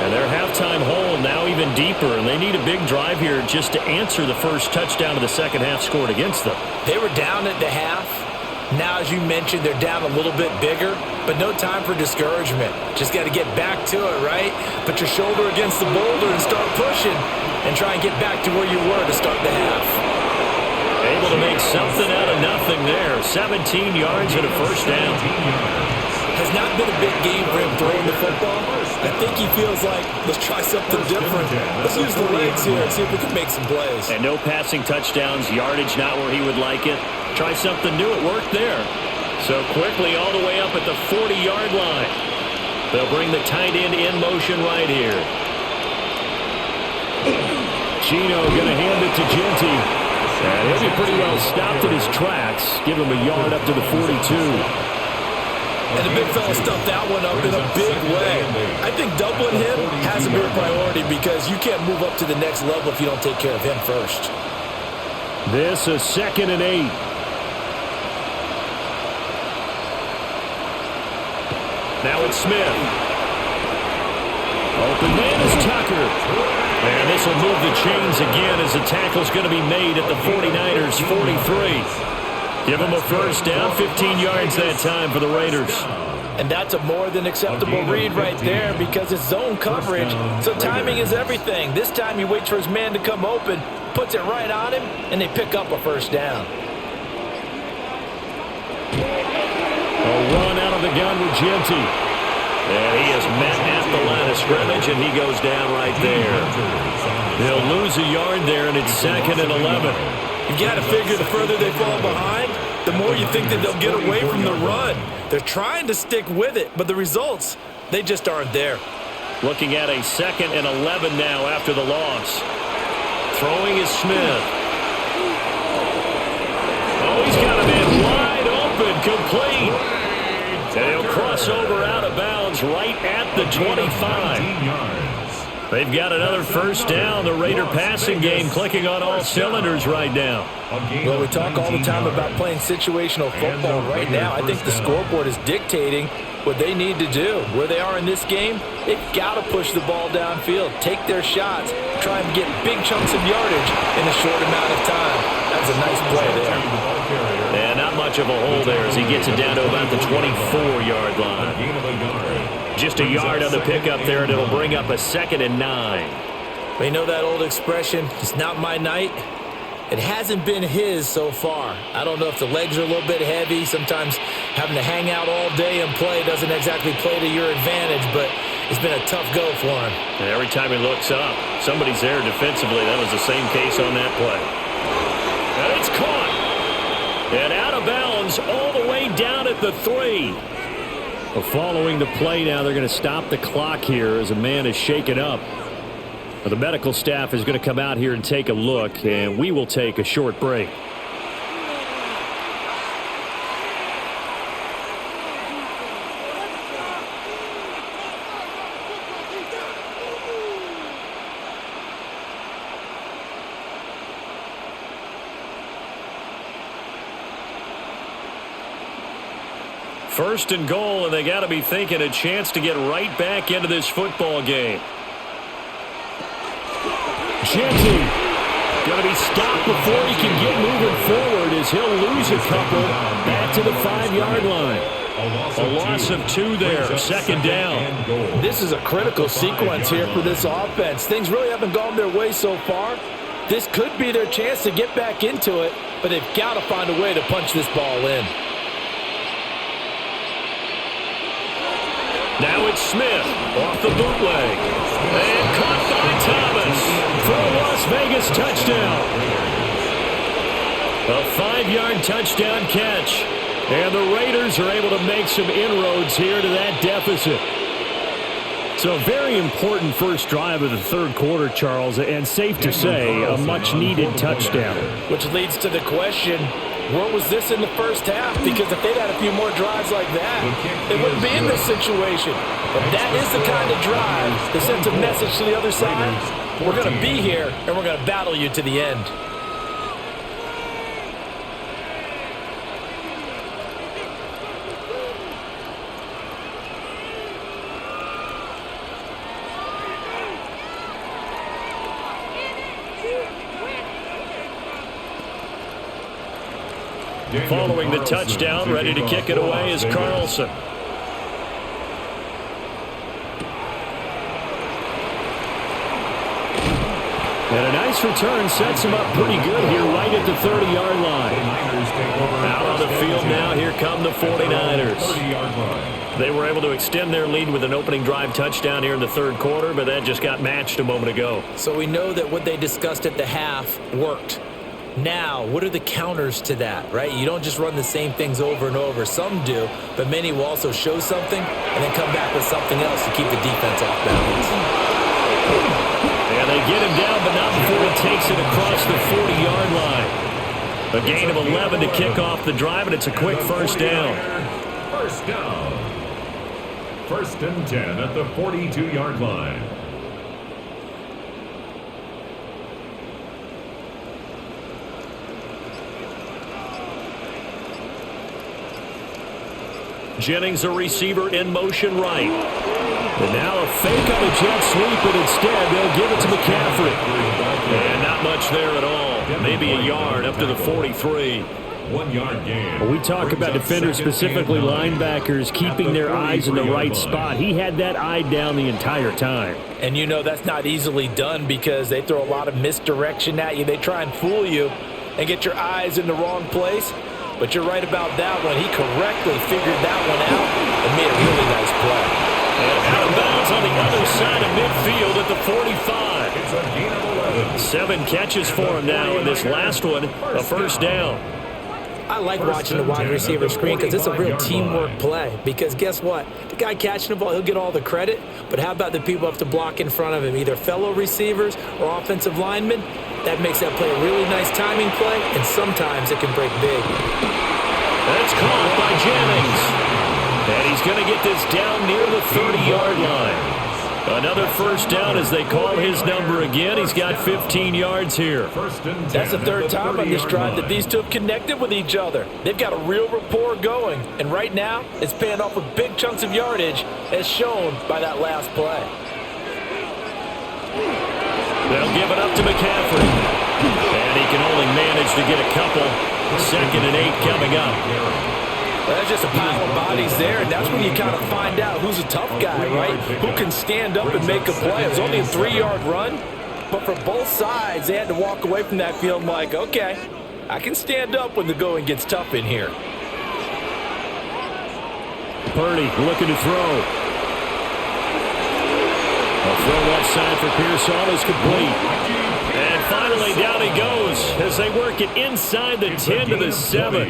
And their halftime hole now even deeper, and they need a big drive here just to answer the first touchdown of the second half scored against them. They were down at the half. Now, as you mentioned, they're down a little bit bigger, but no time for discouragement. Just got to get back to it, right? Put your shoulder against the boulder and start pushing and try and get back to where you were to start the half. Able to make something out of nothing there. 17 yards and a first down. Has not been a big game for him throwing the football. I think he feels like, let's try something different. Let's use the legs here and see if we can make some plays. And no passing touchdowns, yardage not where he would like it. Try something new, it worked there. So quickly all the way up at the 40-yard line. They'll bring the tight end in motion right here. Gino going to hand it to Genty. And he'll be pretty well stopped in his tracks. Give him a yard up to the 42. And the big fella stuffed that one up in a big way. I think doubling him has to be a priority because you can't move up to the next level if you don't take care of him first. This is 2nd and 8. Now it's Smith. Open man is Tucker. And this will move the chains again as the tackle's going to be made at the 49ers' 43. Give them a first down, 15 yards that time for the Raiders. And that's a more than acceptable read right there because it's zone coverage, so timing is everything. This time he waits for his man to come open, puts it right on him, and they pick up a first down. A run out of the gun with Genty. And he is met at the line of scrimmage, and he goes down right there. They'll lose a yard there, and it's 2nd and 11. You got to figure the further they fall behind, the more you think that they'll get away from the run. They're trying to stick with it, but the results, they just aren't there. Looking at a 2nd and 11 now after the loss. Throwing is Smith. Oh, he's got a man wide open, complete. And he'll cross over out of bounds right at the 25. They've got another first down. The Raider passing game clicking on all cylinders right now. Well, we talk all the time about playing situational football. Right now, I think the scoreboard is dictating what they need to do. Where they are in this game, they've got to push the ball downfield, take their shots, try and get big chunks of yardage in a short amount of time. That's a nice play there. And not much of a hole there as he gets it down to about the 24-yard line. Just a yard on the pickup there, and it'll bring up a 2nd and 9. You know that old expression, it's not my night? It hasn't been his so far. I don't know if the legs are a little bit heavy. Sometimes having to hang out all day and play doesn't exactly play to your advantage, but it's been a tough go for him. And every time he looks up, somebody's there defensively. That was the same case on that play. And it's caught. And out of bounds all the way down at the 3. Well, following the play now, they're going to stop the clock here as a man is shaken up. Well, the medical staff is going to come out here and take a look, and we will take a short break. First and goal, and they got to be thinking a chance to get right back into this football game. Jeanty going to be stopped before he can get moving forward as he'll lose a couple back to the 5-yard line. A loss of 2 there, second down. This is a critical sequence here for this offense. Things really haven't gone their way so far. This could be their chance to get back into it, but they've got to find a way to punch this ball in. Now it's Smith off the bootleg. And caught by Thomas for a Las Vegas touchdown. A 5-yard touchdown catch. And the Raiders are able to make some inroads here to that deficit. So a very important first drive of the third quarter, Charles, and safe to say, a much-needed touchdown. Which leads to the question, where was this in the first half? Because if they'd had a few more drives like that, they wouldn't be in this situation. But that is the kind of drive that sends a message to the other side. We're going to be here, and we're going to battle you to the end. Following the touchdown, ready to kick it away is Carlson. And a nice return sets him up pretty good here right at the 30-yard line. Out on the field now, here come the 49ers. They were able to extend their lead with an opening drive touchdown here in the third quarter, but that just got matched a moment ago. So we know that what they discussed at the half worked. Now, what are the counters to that, right? You don't just run the same things over and over. Some do, but many will also show something and then come back with something else to keep the defense off balance. And they get him down, but not before he takes it across the 40-yard line. A gain of 11 to kick off the drive, and it's a quick first down. First down. First and 10 at the 42-yard line. Jennings, a receiver in motion right. And now a fake on a jet sweep, but instead they'll give it to McCaffrey. And not much there at all. Maybe a yard up to the 43. 1 yard gain. When we talk about defenders, specifically linebackers, keeping their eyes in the right spot. He had that eye down the entire time. And you know that's not easily done because they throw a lot of misdirection at you. They try and fool you and get your eyes in the wrong place. But you're right about that one. He correctly figured that one out and made a really nice play. And out of bounds on the other side of midfield at the 45. It's a gain of 11. 7 catches for him now, and this last one, a first down. I like watching the wide receiver screen because it's a real teamwork play. Because guess what? The guy catching the ball, he'll get all the credit. But how about the people have to block in front of him, either fellow receivers or offensive linemen? That makes that play a really nice timing play, and sometimes it can break big. That's caught by Jennings. And he's going to get this down near the 30-yard line. Another first down as they call his number again. He's got 15 yards here. That's the third time on this drive that these two have connected with each other. They've got a real rapport going. And right now, it's paying off with big chunks of yardage as shown by that last play. They'll give it up to McCaffrey. And he can only manage to get a couple. 2nd and 8 coming up. That's just a pile of bodies there, and that's when you kind of find out who's a tough guy, right? Who can stand up and make a play. It's only a 3-yard run, But for both sides, they had to walk away from that feeling like, okay, I can stand up when the going gets tough in here. Purdy looking to throw. A throw left side for Pearson is complete. And finally, down he goes as they work it inside the 10 to the 7.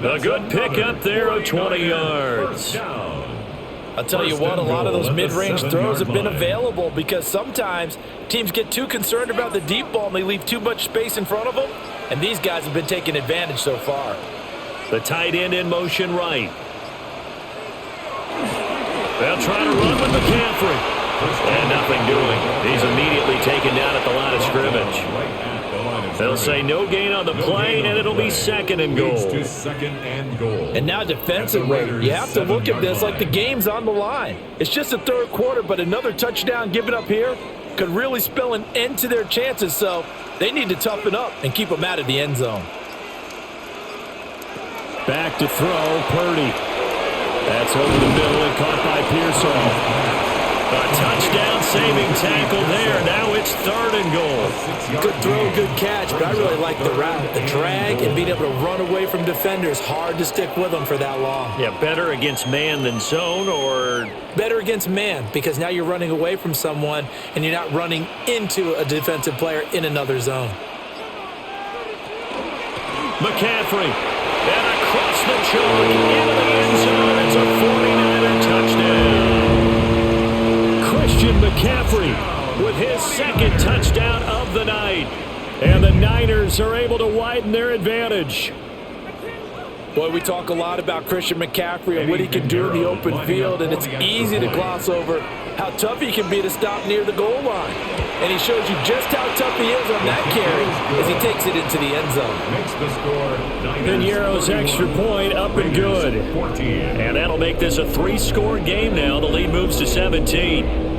A good pickup there of 20 yards. I'll tell you what, a lot of those mid-range throws have been available because sometimes teams get too concerned about the deep ball and they leave too much space in front of them, and these guys have been taking advantage so far. The tight end in motion right. They'll try to run with McCaffrey. And nothing doing. He's immediately taken down at the line of scrimmage. They'll say no gain on the play, and it'll be second and goal. And now defensively, you have to look at this like the game's on the line. It's just the third quarter, but another touchdown given up here could really spell an end to their chances, so they need to toughen up and keep them out of the end zone. Back to throw, Purdy. That's over the middle and caught by Pearson. A touchdown-saving tackle there. Now it's third and goal. Good throw, good catch, but I really like the route. The drag and being able to run away from defenders. Hard to stick with them for that long. Yeah, better against man than zone, or? Better against man, because now you're running away from someone and you're not running into a defensive player in another zone. McCaffrey. And across the chalk into the end zone. It's a 49er touchdown. Christian McCaffrey with his second touchdown of the night. And the Niners are able to widen their advantage. Boy, we talk a lot about Christian McCaffrey and what he can do in the open field, and it's easy to gloss over how tough he can be to stop near the goal line. And he shows you just how tough he is on that carry as he takes it into the end zone. Piñeiro's extra point up and good. And that'll make this a 3-score game now. The lead moves to 17.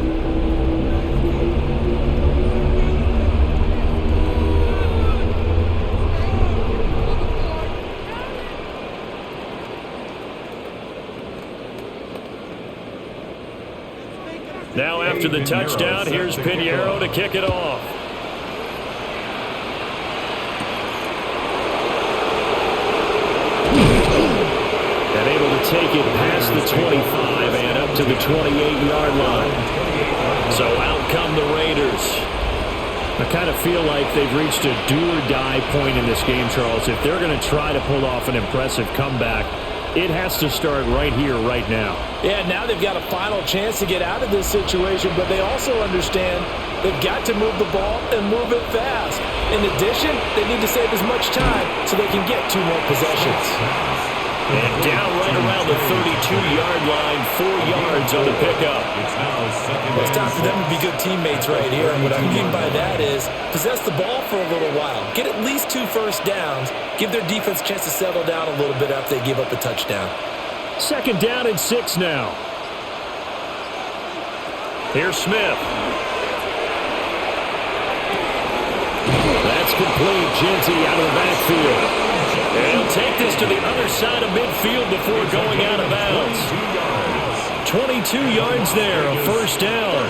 Now after the touchdown, here's Piñeiro to kick it off. And able to take it past the 25 and up to the 28-yard line. So out come the Raiders. I kind of feel like they've reached a do-or-die point in this game, Charles. If they're going to try to pull off an impressive comeback, it has to start right here, right now. Yeah, now they've got a final chance to get out of this situation, but they also understand they've got to move the ball and move it fast. In addition, they need to save as much time so they can get 2 more possessions. And down right around the 32-yard line, 4 yards on the pickup. It's time for them to be good teammates right here, and what I mean by that is possess the ball for a little while, get at least 2 first downs, give their defense a chance to settle down a little bit after they give up a touchdown. Second down and 6 now. Here's Smith. That's complete. Genty out of the backfield. And he'll take this to the other side of midfield before going out of bounds. 22 yards there, a first down.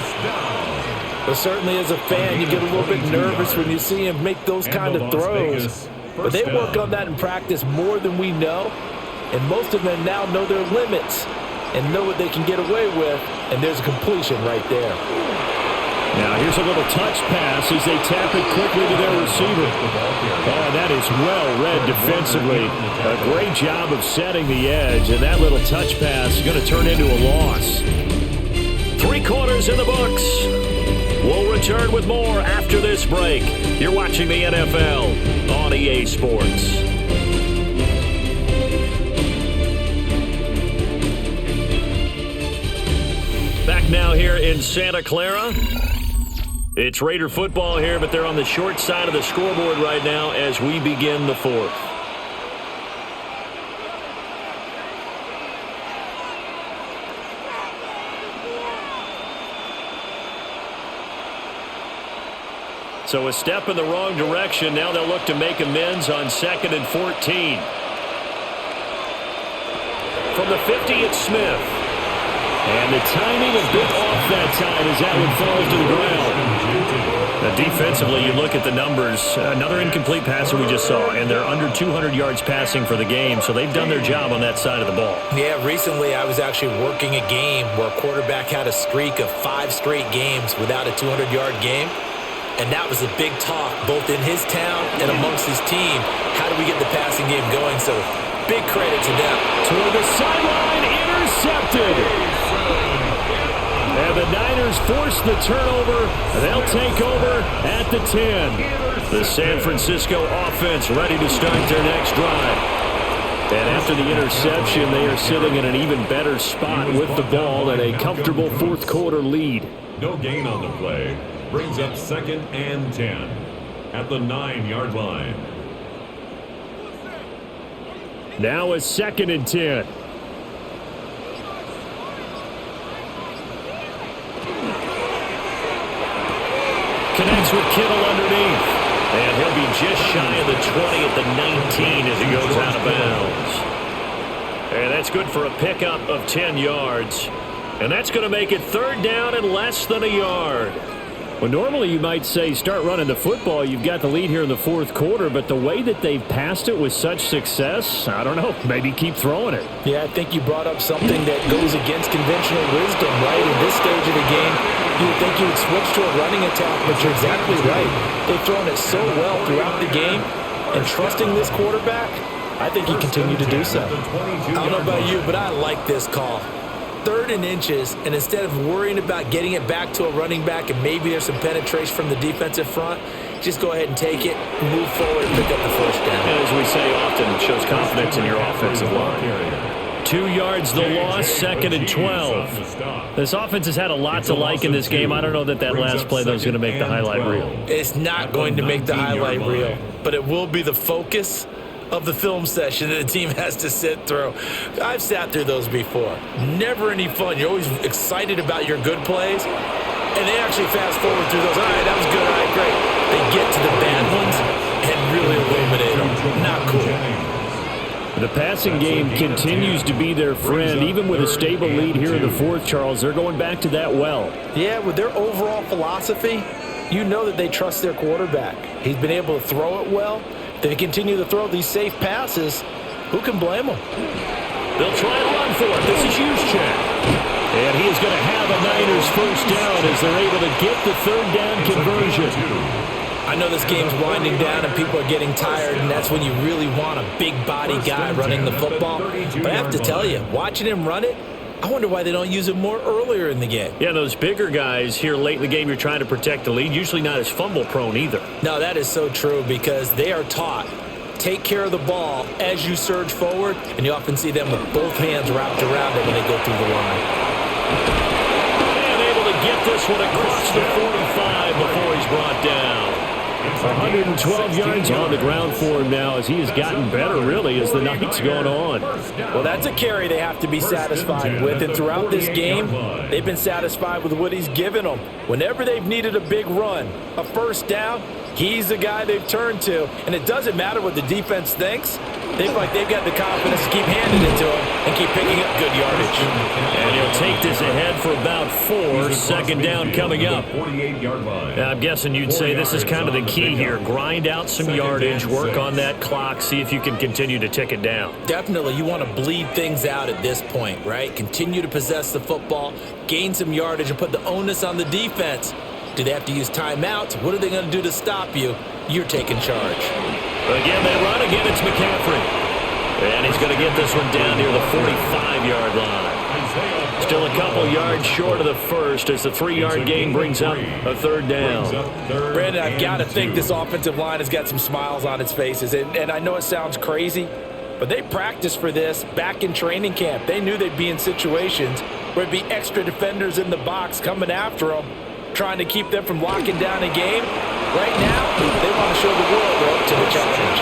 But certainly as a fan, you get a little bit nervous when you see him make those kind of throws. But they work on that in practice more than we know. And most of them now know their limits and know what they can get away with. And there's a completion right there. Now here's a little touch pass as they tap it quickly to their receiver. Oh, that is well read defensively. A great job of setting the edge, and that little touch pass is going to turn into a loss. 3 quarters in the books. We'll return with more after this break. You're watching the NFL on EA Sports. Back now here in Santa Clara. It's Raider football here, but they're on the short side of the scoreboard right now as we begin the 4th. So a step in the wrong direction. Now they'll look to make amends on 2nd and 14. From the 50, it's Smith. And the timing a bit off that time as that one falls to the ground. Defensively, you look at the numbers. Another incomplete passer we just saw, and they're under 200 yards passing for the game, so they've done their job on that side of the ball. Yeah, recently I was actually working a game where a quarterback had a streak of 5 straight games without a 200-yard game, and that was a big talk both in his town and amongst his team. How do we get the passing game going? So big credit to them. Toward the sideline, intercepted. And the Niners force the turnover. They'll take over at the 10. The San Francisco offense ready to start their next drive. And after the interception, they are sitting in an even better spot with the ball and a comfortable fourth quarter lead. No gain on the play. Brings up 2nd and 10 at the 9-yard line. Now a 2nd and 10. Connects with Kittle underneath. And he'll be just shy of the 20 at the 19 as he goes out of bounds. And that's good for a pickup of 10 yards. And that's going to make it 3rd down and less than a yard. Well, normally you might say start running the football. You've got the lead here in the fourth quarter, but the way that they've passed it with such success, I don't know, maybe keep throwing it. Yeah, I think you brought up something that goes against conventional wisdom, right? In this stage of the game, you would think you would switch to a running attack, but you're exactly right. They've thrown it so well throughout the game, and trusting this quarterback, I think he continued to do so. I don't know about you, but I like this call. 3rd and inches, and instead of worrying about getting it back to a running back and maybe there's some penetration from the defensive front, just go ahead and take it, move forward, and pick up the 1st down. As we say often, it shows confidence in your offensive line. 2 yards the loss, 2nd and 12. This offense has had a lot to like in this game. I don't know that last play, though, is going to make the highlight reel. It's not going to make the highlight reel, but it will be the focus of the film session that the team has to sit through. I've sat through those before. Never any fun. You're always excited about your good plays, and they actually fast forward through those. All right, that was good. All right, great. They get to the bad ones and really illuminate them. Not cool. The passing game continues to be their friend. Even with a stable lead here in the fourth, Charles, they're going back to that well. Yeah, with their overall philosophy, you know that they trust their quarterback. He's been able to throw it well. They continue to throw these safe passes. Who can blame them? They'll try to run for it. This is Juszczyk. And he is going to have a Niners 1st down as they're able to get the 3rd down conversion. I know this game's winding down and people are getting tired, and that's when you really want a big body guy running the football. But I have to tell you, watching him run it, I wonder why they don't use it more earlier in the game. Yeah, those bigger guys here late in the game, you're trying to protect the lead, usually not as fumble prone either. No, that is so true because they are taught, take care of the ball as you surge forward, and you often see them with both hands wrapped around it when they go through the line. And able to get this one across the 45 before he's brought down. 112 yards on the ground for him now as he has gotten better, really, as the night's gone on. Well, that's a carry they have to be satisfied with, and throughout this game, they've been satisfied with what he's given them. Whenever they've needed a big run, a 1st down, he's the guy they've turned to, and it doesn't matter what the defense thinks. They've got the confidence to keep handing it to him and keep picking up good yardage. And he'll take this ahead for about 4. 2nd down coming up. I'm guessing you'd say this is kind of the key here. Grind out some yardage, work on that clock, see if you can continue to tick it down. Definitely, you want to bleed things out at this point, right? Continue to possess the football, gain some yardage, and put the onus on the defense. Do they have to use timeouts? What are they going to do to stop you? You're taking charge. Again, they run. Again, it's McCaffrey. And he's going to get this one down near the 45-yard line. Still a couple yards short of the 1st as the 3-yard gain brings up a 3rd down. Brandon, I've got to think this offensive line has got some smiles on its faces. And I know it sounds crazy, but they practiced for this back in training camp. They knew they'd be in situations where there'd be extra defenders in the box coming after them, trying to keep them from locking down a game. Right now, they want to show the world they're up to the challenge.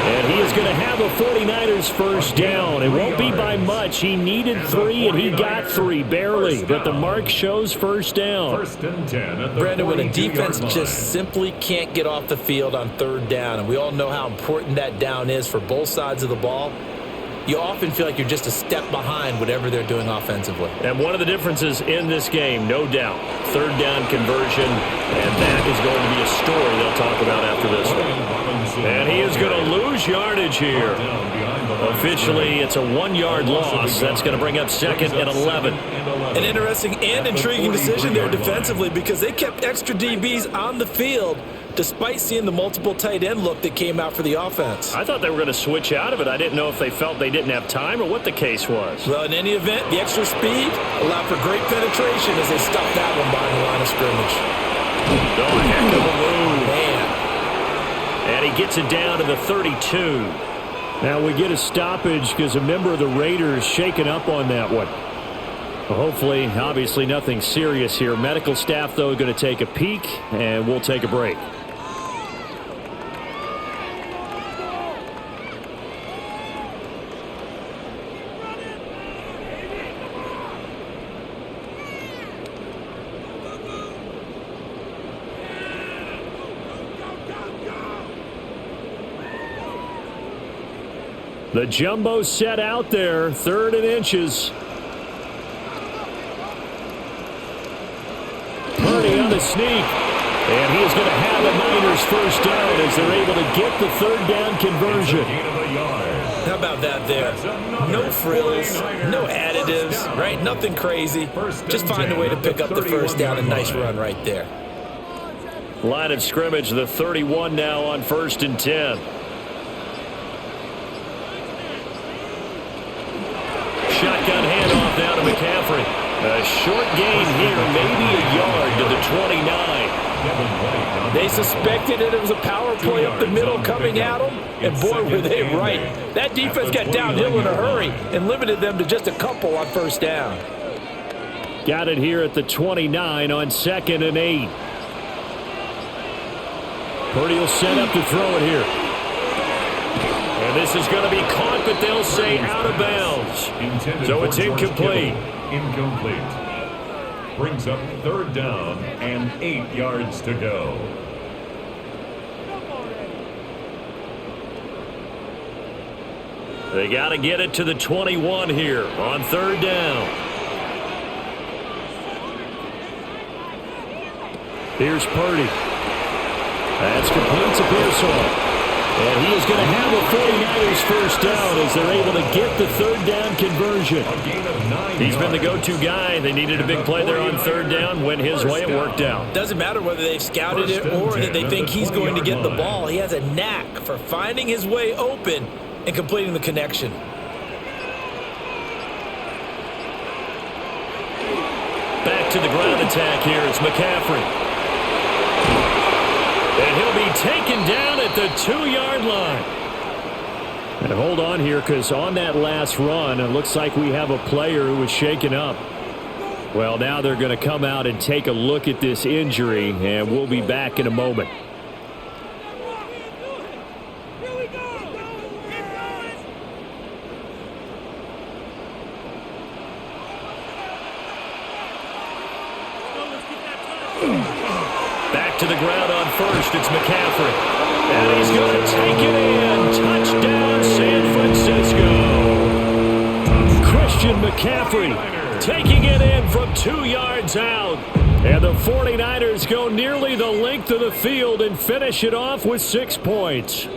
And he is going to have a 49ers 1st down. It won't be by much. He needed 3, and he got 3, barely. But the mark shows 1st down. 1st and 10 at the Brandon, when a 42 defense yard just simply can't get off the field on 3rd down, and we all know how important that down is for both sides of the ball, you often feel like you're just a step behind whatever they're doing offensively. And one of the differences in this game, no doubt, third down conversion, and that is going to be a story they'll talk about after this one. And he is going to lose yardage here. Officially, it's a 1-yard loss. That's going to bring up 2nd and 11. An interesting and intriguing decision there defensively because they kept extra DBs on the field despite seeing the multiple tight end look that came out for the offense. I thought they were going to switch out of it. I didn't know if they felt they didn't have time or what the case was. Well, in any event, the extra speed allowed for great penetration as they stuffed that one behind the line of scrimmage. Oh, heck of a move. Man. And he gets it down to the 32. Now we get a stoppage because a member of the Raiders shaken up on that one. Well, hopefully, obviously nothing serious here. Medical staff, though, going to take a peek, and we'll take a break. The jumbo set out there, 3rd and inches. Purdy on the sneak, and he is going to have a Niners first down as they're able to get the 3rd down conversion. How about that there? No frills, no additives, right? Nothing crazy. Just find a way to pick up the first down. A nice run right there. Line of scrimmage, the 31 now on 1st and 10. Shotgun handoff down to McCaffrey. A short gain here, maybe a yard to the 29. They suspected it was a power play up the middle coming at them, and boy, were they right. That defense got downhill in a hurry and limited them to just a couple on 1st down. Got it here at the 29 on 2nd and 8. Purdy will set up to throw it here. And this is going to be caught, but they'll say out of bounds. So it's incomplete. Incomplete. Brings up 3rd down and 8 yards to go. They got to get it to the 21 here on 3rd down. Here's Purdy. That's complete to Pearsall. And he is going to have a 49ers first down as they're able to get the 3rd down conversion. He's been the go-to guy. They needed a big play there on 3rd down. Went his way. It worked out. Doesn't matter whether they've scouted it or that they think he's going to get the ball. He has a knack for finding his way open and completing the connection. Back to the ground attack here. It's McCaffrey. And he'll be taken down at the 2-yard line. And hold on here, because on that last run, it looks like we have a player who was shaken up. Well, now they're going to come out and take a look at this injury, and we'll be back in a moment. Back to the ground on 1st. It's McCaffrey. And he's going to take it in. Touchdown, San Francisco. Christian McCaffrey taking it in from 2 yards out. And the 49ers go nearly the length of the field and finish it off with 6 points.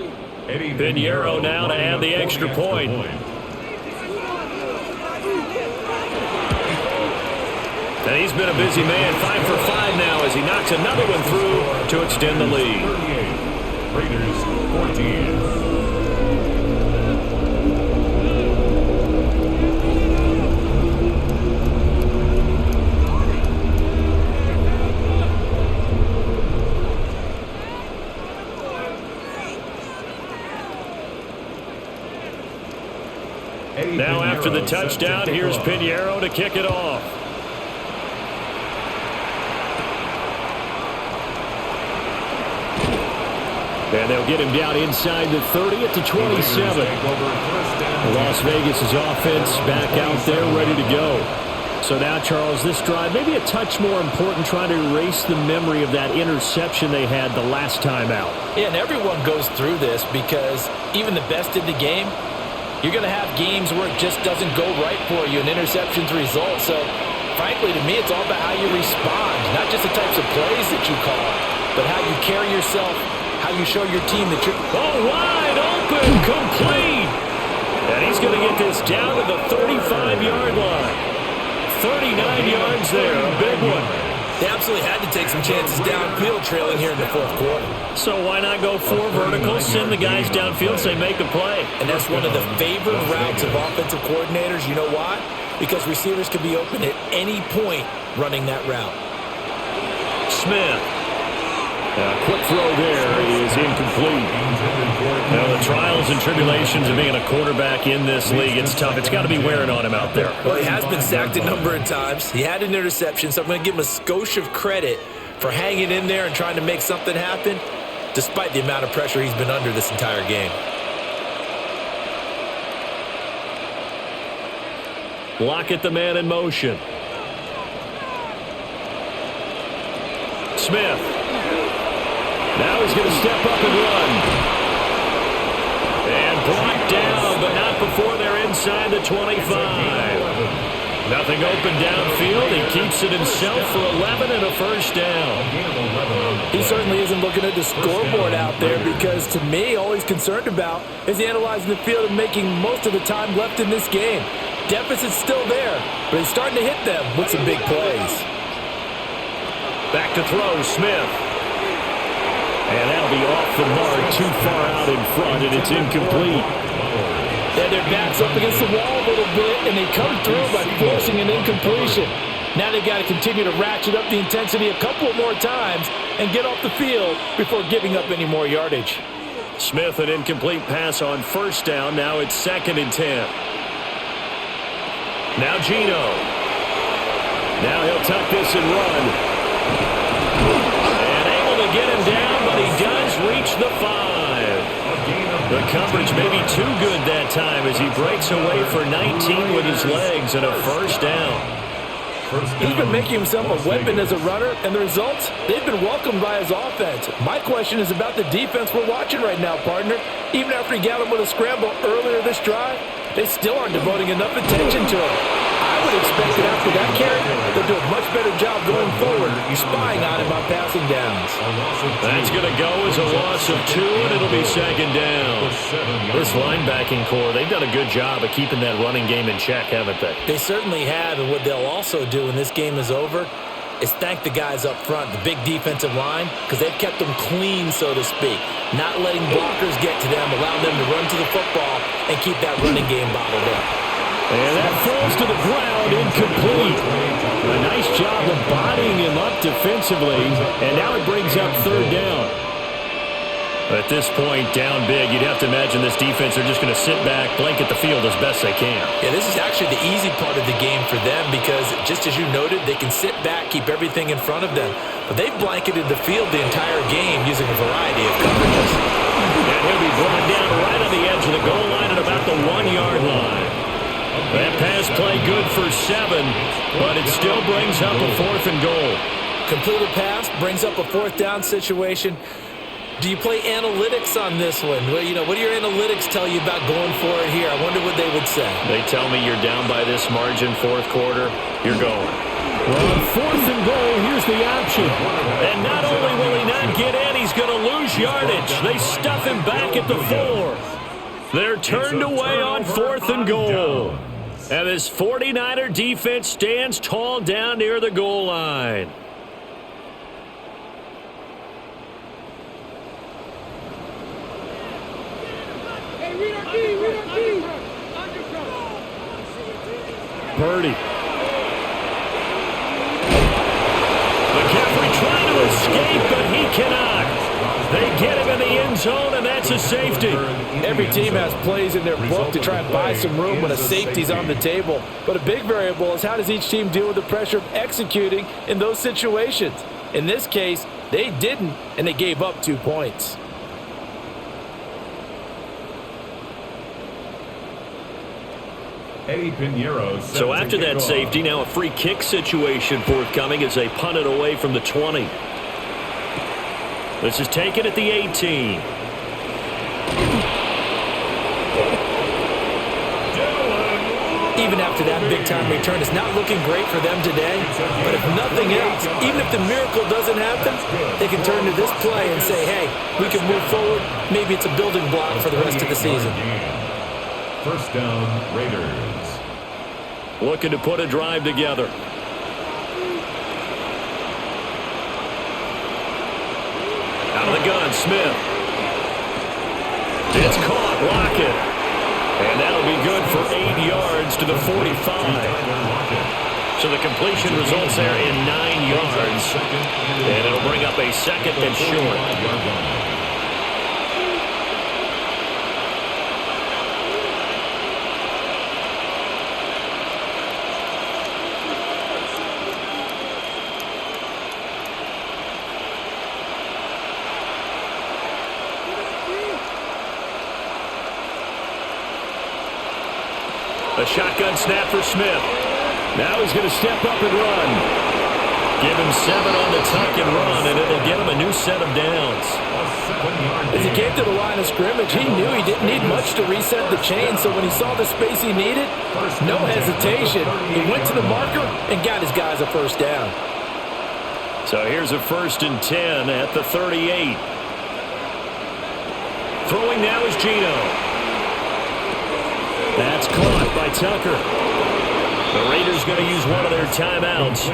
Pinheiro now to add the extra point. And he's been a busy man, 5 for 5 now as he knocks another one through to extend the lead. Raiders 14. Now after the touchdown, here's Pinheiro to kick it off. And they'll get him down inside the 30 at the 27. Las Vegas' offense back out there ready to go. So now, Charles, this drive maybe a touch more important, trying to erase the memory of that interception they had the last time out. Yeah, and everyone goes through this because even the best in the game, You're going to have games where it just doesn't go right for you, and interceptions result. So, frankly, to me, it's all about how you respond, not just the types of plays that you call, but how you carry yourself, how you show your team that you're... Oh, wide open, complete. And he's going to get this down to the 35-yard line. 39 yards there, a big one. They absolutely had to take some chances downfield trailing here in the fourth quarter. So why not go 4 verticals, send the guys downfield, say make the play. And that's one of the favored routes of offensive coordinators. You know why? Because receivers can be open at any point running that route. Smith. A quick throw there is incomplete. Now, the trials and tribulations of being a quarterback in this league, it's tough. It's got to be wearing on him out there. Well, he has been sacked a number of times. He had an interception, so I'm going to give him a skosh of credit for hanging in there and trying to make something happen, despite the amount of pressure he's been under this entire game. Lockett, the man in motion. Smith. Now he's going to step up and run. And blocked down, but not before they're inside the 25. Nothing open downfield. He keeps it himself for 11 and a first down. He certainly isn't looking at the scoreboard out there because, to me, all he's concerned about is analyzing the field and making most of the time left in this game. Deficit's still there, but he's starting to hit them with some big plays. Back to throw, Smith. And that'll be off the mark, too far out in front, and it's incomplete. And their backs up against the wall a little bit, and they come through by forcing an incompletion. Now they've got to continue to ratchet up the intensity a couple more times and get off the field before giving up any more yardage. Smith, an incomplete pass on first down. Now it's 2nd and 10. Now Geno. Now he'll tuck this and run. And able to get him down, but he does reach the 5. The coverage may be too good that time as he breaks away for 19 with his legs and a first down. He's been making himself a weapon as a runner, and the results, they've been welcomed by his offense. My question is about the defense we're watching right now, partner. Even after he got him with a scramble earlier this drive, they still aren't devoting enough attention to him. I would expect that after that carry, they'll do a much better job going forward, spying on him on passing downs. That's going to go as a loss of 2, and it'll be 2nd down. This linebacking core, they've done a good job of keeping that running game in check, haven't they? They certainly have, and what they'll also do when this game is over is thank the guys up front, the big defensive line, because they've kept them clean, so to speak. Not letting blockers get to them, allowing them to run to the football and keep that running game bottled up. And that falls to the ground, incomplete. A nice job of bodying him up defensively, and now it brings up 3rd down. At this point, down big, you'd have to imagine this defense are just going to sit back, blanket the field as best they can. Yeah, this is actually the easy part of the game for them because, just as you noted, they can sit back, keep everything in front of them. But they've blanketed the field the entire game using a variety of coverages. And he'll be brought down right on the edge of the goal line at about the 1-yard line. That pass play good for 7, but it still brings up a 4th and goal. Completed pass brings up a 4th down situation. Do you play analytics on this one? Well, what do your analytics tell you about going for it here? I wonder what they would say. They tell me you're down by this margin, 4th quarter, you're going. Well, on 4th and goal, here's the option. And not only will he not get in, he's going to lose yardage. They stuff him back at the 4. They're turned away on 4th and goal. And this 49er defense stands tall down near the goal line. Purdy. McCaffrey trying to escape, but he cannot. They get him in the end zone, and that's a safety. Every team has plays in their book to try and buy some room when a safety's on the table. But a big variable is how does each team deal with the pressure of executing in those situations. In this case, they didn't, and they gave up 2 points. So after that safety, now a free kick situation forthcoming as they punt it away from the 20. This is taken at the 18. even after that big-time return. It's not looking great for them today, but if nothing else, even if the miracle doesn't happen, they can turn to this play and say, hey, we can move forward. Maybe it's a building block for the rest of the season. First down, Raiders. Looking to put a drive together. Out of the gun, Smith. It's caught, Lockett. And that'll be good for 8 yards to the 45. So the completion results there in 9 yards. And it'll bring up a second and short. A shotgun snap for Smith. Now he's going to step up and run. Give him 7 on the tuck and run, and it'll get him a new set of downs. As he came to the line of scrimmage, he knew he didn't need much to reset the chain, so when he saw the space he needed, no hesitation. He went to the marker and got his guys a first down. So here's a 1st and 10 at the 38. Throwing now is Geno. That's caught by Tucker. The Raiders going to use one of their timeouts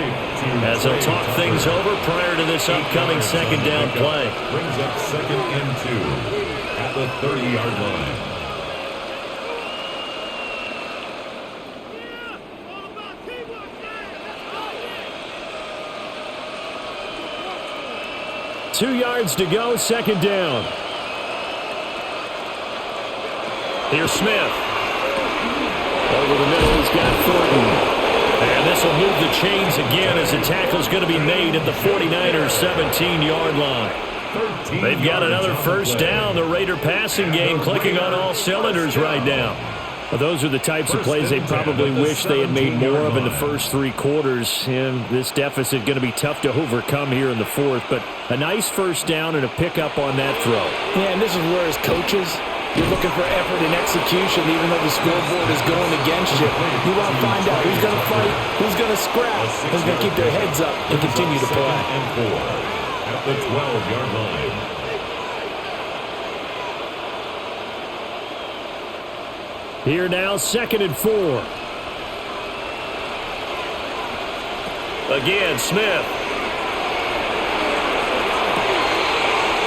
as they'll talk things over prior to this upcoming second down play. Brings up 2nd and 2 at the 30-yard line. Two yards to go, second down. Here's Smith. Over the middle, he's got Thornton. And this will move the chains again as the tackle's going to be made at the 49ers' 17-yard line. They've got another first down. The Raider passing game clicking on all cylinders right now. Well, those are the types of plays they probably wish they had made more of in the first 3 quarters. And this deficit going to be tough to overcome here in the 4th. But a nice first down and a pickup on that throw. Yeah, and this is where as coaches, you're looking for effort and execution, even though the scoreboard is going against you. You want to find out who's going to fight, who's going to scrap, who's going to keep their heads up and continue to play. And 4 at the 12-yard line. Here now, 2nd and 4. Again, Smith.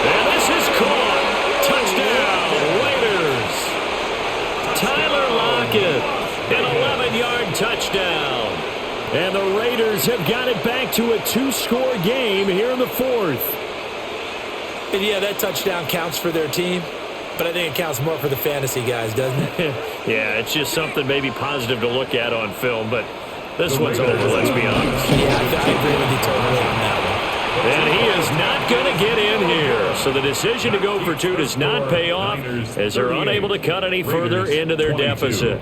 And this is caught. Touchdown, Raiders. Tyler Lockett, an 11-yard touchdown. And the Raiders have got it back to a 2-score game here in the 4th. And yeah, that touchdown counts for their team, but I think it counts more for the fantasy guys, doesn't it? Yeah, it's just something maybe positive to look at on film, but this one's over, let's be honest. Yeah, I agree with you totally on that one. And he is not going to get in here. So the decision to go for 2 does not pay off as they're unable to cut any further into their deficit.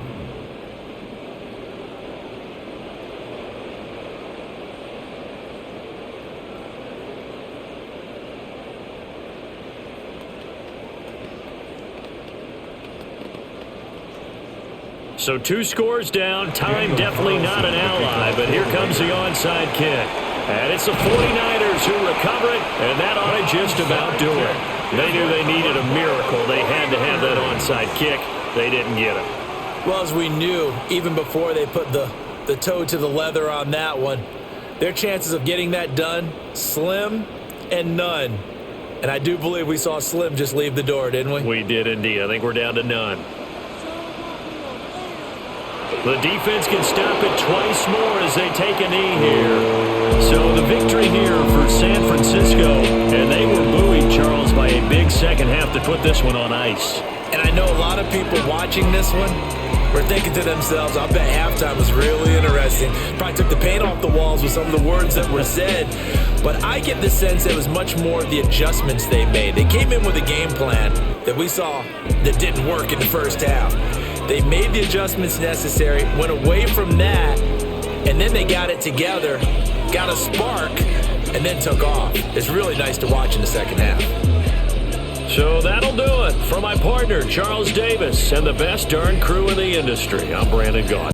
So 2 scores down. Time definitely not an ally, but here comes the onside kick. And it's the 49ers who recover it, and that ought to just about do it. They knew they needed a miracle. They had to have that onside kick. They didn't get it. Well, as we knew, even before they put the toe to the leather on that one, their chances of getting that done, slim and none. And I do believe we saw Slim just leave the door, didn't we? We did indeed. I think we're down to none. The defense can stop it twice more as they take a knee here. So the victory here for San Francisco. And they were buoyed, Charles, by a big second half to put this one on ice. And I know a lot of people watching this one were thinking to themselves, I bet halftime was really interesting. Probably took the paint off the walls with some of the words that were said. But I get the sense it was much more the adjustments they made. They came in with a game plan that we saw that didn't work in the first half. They made the adjustments necessary, went away from that, and then they got it together, got a spark, and then took off. It's really nice to watch in the second half. So that'll do it. For my partner, Charles Davis, and the best darn crew in the industry, I'm Brandon Gaudin.